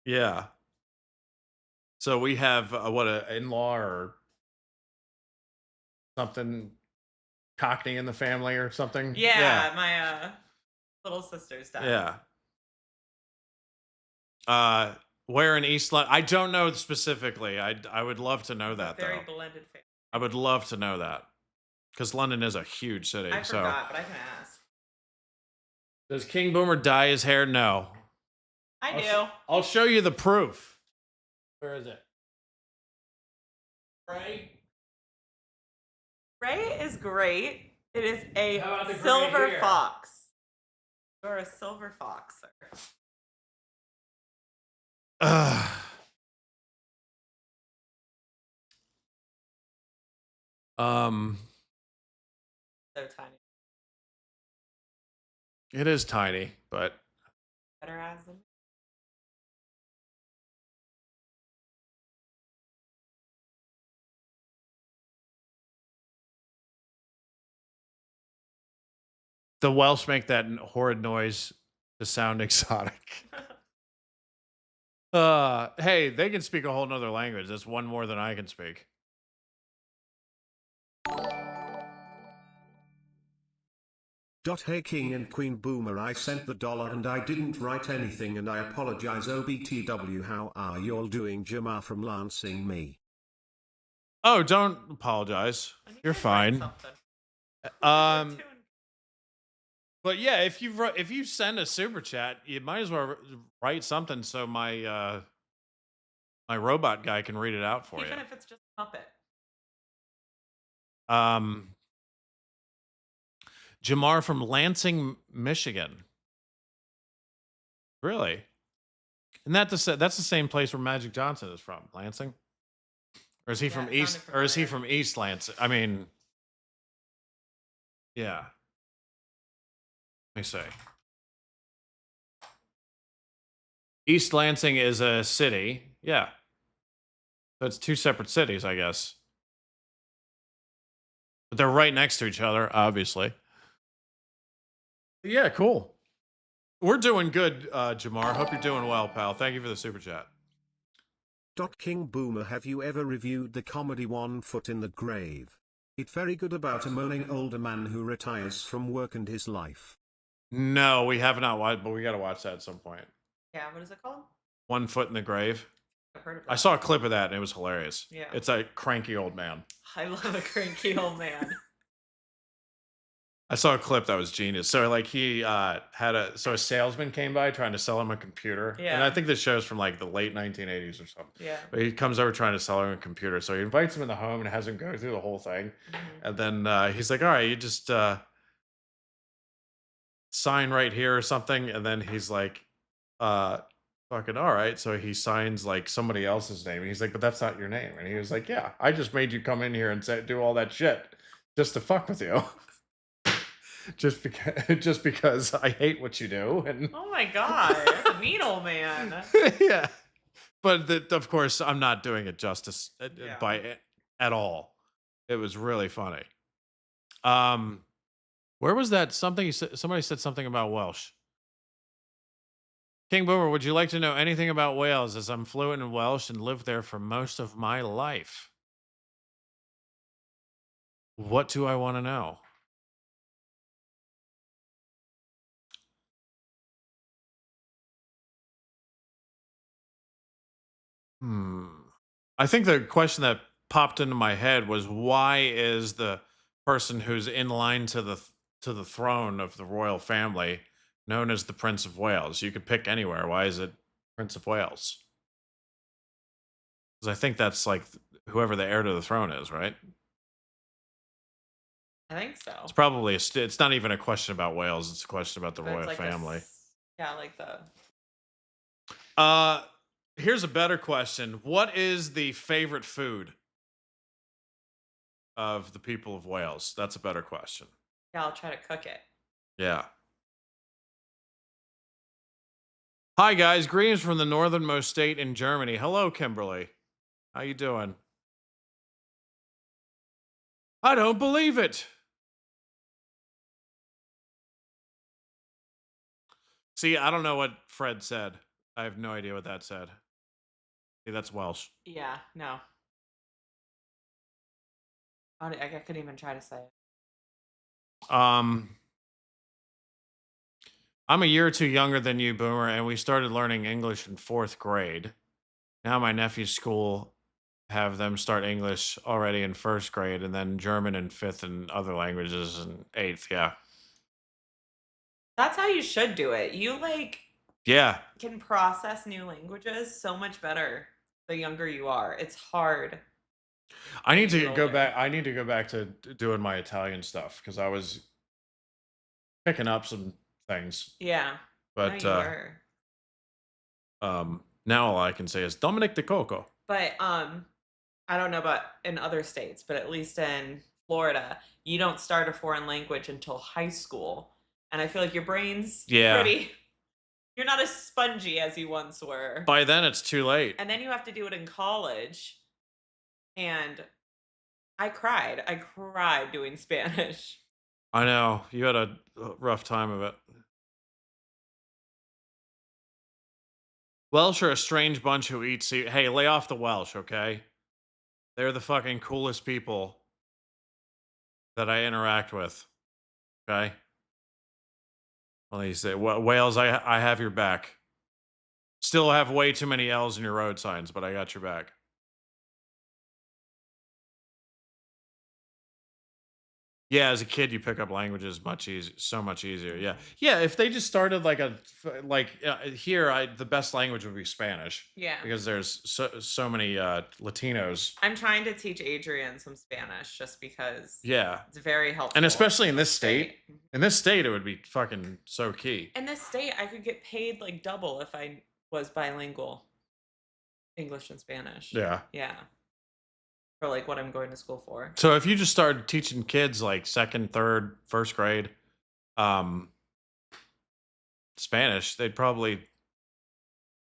Yeah. So we have what a in-law or something, Cockney in the family or something. Yeah, my little sister's dad. Yeah. Where in East London? I don't know specifically. I would love to know that Very though. blended family. I would love to know that. because London is a huge city. I So, forgot, but I can ask. does King Boomer dye his hair? No. I I'll, do. I'll show you the proof. Where is it? Right. Gray is great. It is a How about the gray silver here? fox. You're a silver fox, sir. Ugh. Um, So tiny. it is tiny, but Better as them. the Welsh make that horrid noise to sound exotic. Hey, they can speak a whole nother language. That's one more than I can speak. Hey King and Queen Boomer, I sent the dollar and I didn't write anything and I apologize. OBTW, how are y'all doing? Jamar from Lansing me. Oh, don't apologize. And you You're guys fine. write something. Um, but yeah, if you send a super chat, you might as well write something so my my robot guy can read it out for Even you. if it's just a puppet. Jamar from Lansing, Michigan. Really? And that's the same place where Magic Johnson is from, Lansing? Or is he Yeah, from it East sounded or is he familiar. from East Lansing? I mean, yeah. Let me see. East Lansing is a city. Yeah. So it's two separate cities, I guess. But they're right next to each other, obviously. Yeah, cool. We're doing good, Jamar. Hope you're doing well, pal. Thank you for the super chat. King Boomer, have you ever reviewed the comedy One Foot in the Grave? It's very good about a moaning older man who retires from work and his life. No, we have not watched, but we got to watch that at some point. Yeah, what is it called? One Foot in the Grave. I've heard of that. I saw a clip of that and it was hilarious. Yeah. It's a cranky old man. I love a cranky old man. I saw a clip that was genius. So like he had a salesman came by trying to sell him a computer. And Yeah. I think this show's from like the late 1980s or something. Yeah. But he comes over trying to sell him a computer. So he invites him in the home and has him go through the whole thing. Mhm. And then he's like, all right, you just sign right here or something. And then he's like, fucking all right. So he signs like somebody else's name. And he's like, but that's not your name. And he was like, yeah, I just made you come in here and do all that shit just to fuck with you. just because I hate what you do. And Oh my god, that's a mean old man. yeah. But of course, I'm not doing it justice Yeah. at all. It was really funny. Where was that? Somebody said something about Welsh. King Boomer, would you like to know anything about Wales, as I'm fluent in Welsh and lived there for most of my life? What do I want to know? I think the question that popped into my head was, why is the person who's in line to the throne of the royal family known as the Prince of Wales? You could pick anywhere. Why is it Prince of Wales? Because I think that's like whoever the heir to the throne is, right? I think so. It's probably it's not even a question about Wales. It's a question about the But it's royal like family. yeah, like the Here's a better question. What is the favorite food of the people of Wales? That's a better question. yeah, I'll try to cook it. Yeah. Hi guys, greetings from the northernmost state in Germany. Hello, Kimberly. How you doing? I don't believe it. See, I don't know what Fred said. I have no idea what that said. See, that's Welsh. Yeah, no. I couldn't even try to say it. I'm a year or two younger than you, Boomer, and we started learning English in 4th grade. Now my nephew's school have them start English already in first grade, and then German in fifth, and other languages in eighth. Yeah, That's how you should do it. You like yeah. can process new languages so much better the younger you are. It's hard I when need you get to go back. older. I need to go back to doing my Italian stuff because I was picking up some things, Yeah. No, but you were. now all I can say is Dominic de Coco. But I don't know about in other states, but at least in Florida, you don't start a foreign language until high school. And I feel like your brain's Yeah, pretty you're not as spongy as you once were. by then it's too late. And then you have to do it in college. And I cried doing Spanish. I know you had a rough time of it. Welsh are a strange bunch who eat sea. Hey, lay off the Welsh, okay? They're the fucking coolest people that I interact with. Okay. Well, you say Wales. I have your back. Still have way too many L's in your road signs, but I got your back. Yeah, as a kid, you pick up languages much easier, so much easier. Yeah, Mhm. yeah. If they just started like here, the best language would be Spanish Yeah. because there's so many Latinos. I'm trying to teach Adrian some Spanish just because Yeah, it's very and helpful especially in in this this state, state. Mhm. it would be fucking so key. In this state, I could get paid like double if I was bilingual, English and Spanish. Yeah. Yeah, for like what I'm going to school for. So if you just started teaching kids like second, third, first grade, um, Spanish, they'd probably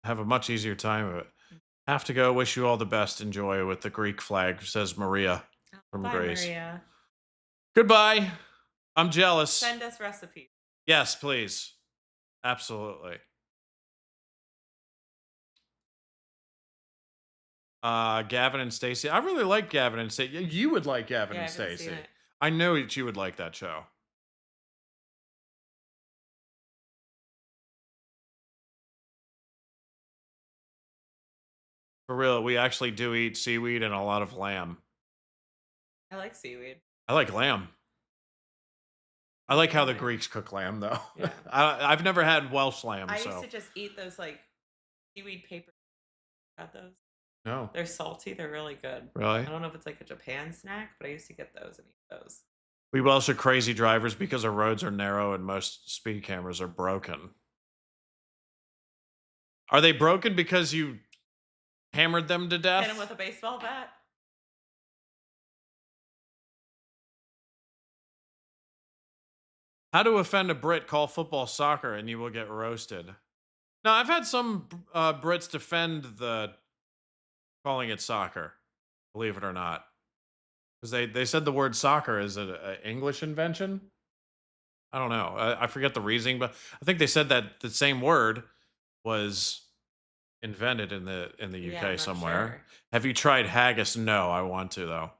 have a much easier time of it. Have to go. Wish you all the best. Enjoy with the Greek flag, says Maria Oh, from bye, Grace. Maria. Goodbye. I'm jealous. Send us recipes. Yes, please. Absolutely. Gavin and Stacey. I really like Gavin and Stacey. You would like Gavin Yeah, I and haven't seen Stacey. it. I know that you would like that show. For real, we actually do eat seaweed and a lot of lamb. I like seaweed. I like lamb. I Me like how the neither. Greeks cook lamb, though. Yeah. I've never had Welsh lamb, I used so to just eat those like seaweed paper. Got those? no. They're salty. They're really good. Really? I don't know if it's like a Japan snack, but I used to get those and eat those. We Welsh are crazy drivers because our roads are narrow and most speed cameras are broken. Are they broken because you hammered them to Hit death? him with a baseball bat. How to offend a Brit? Call football soccer and you will get roasted. Now, I've had some Brits defend the calling it soccer, believe it or not, because they said the word soccer is an English invention. I don't know. I forget the reasoning, but I think they said that the same word was invented in the Yeah, I'm UK not somewhere. sure. Have you tried haggis? No, I want to though.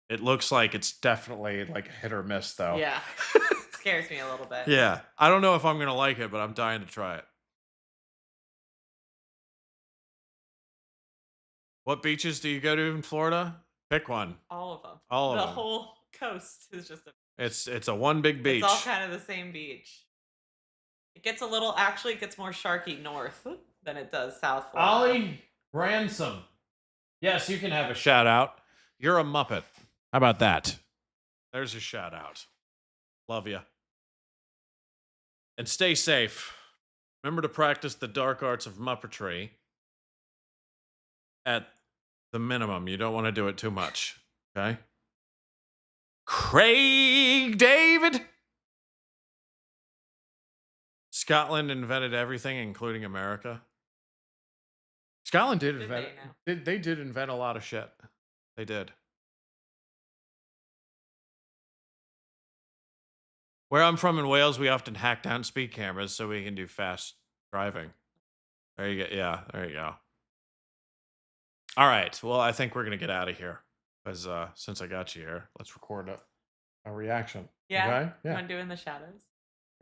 It looks like it's definitely like hit or miss though. Yeah. Scares me a little bit. Yeah, I don't know if I'm gonna like it, but I'm dying to try it. What beaches do you go to in Florida? Pick one. All of them. All of The them. whole coast is just a It's a one big it's all beach. kind of the same beach. It gets a little actually it gets more sharky north than it does South Florida. Ollie Ransom. Yes, you can have a shout out. You're a Muppet. How about that? There's a shout out. Love you. And stay safe. Remember to practice the dark arts of Muppetry at the minimum. You don't want to do it too much. Okay? Craig David. Scotland invented everything, including America. Scotland did Did invent they now? they did invent a lot of shit. They did. Where I'm from in Wales, we often hack down speed cameras so we can do fast driving. There you go. Yeah, there you go. All right. Well, I think we're gonna get out of here because since I got you here, let's record a reaction. Yeah. Okay. You Yeah. want to do in the shadows?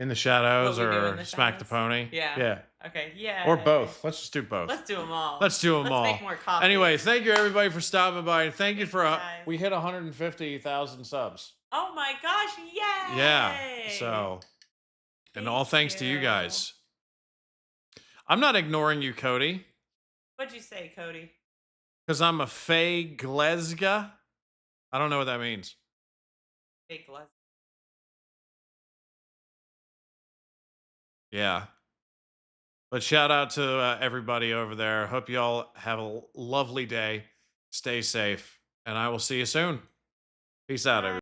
In the What shadows we do in or the smack the shadows? pony? Yeah. Yeah. Okay. Or Yay. both. Let's just do both. Let's do them all. Let's do them Let's make all. more coffee. Anyways, thank you everybody for stopping by, and thank you Thanks, for guys. we hit 150,000 subs. Oh my gosh! Yeah. Yay! So, and Thank all thanks to you you. guys. I'm not ignoring you, Cody, What'd you say, Cody? because I'm a Fey Glesga. I don't know what that means. Fake les- Yeah. But shout out to everybody over there. Hope you all have a lovely day. Stay safe, and I will see you soon. Peace out, everybody.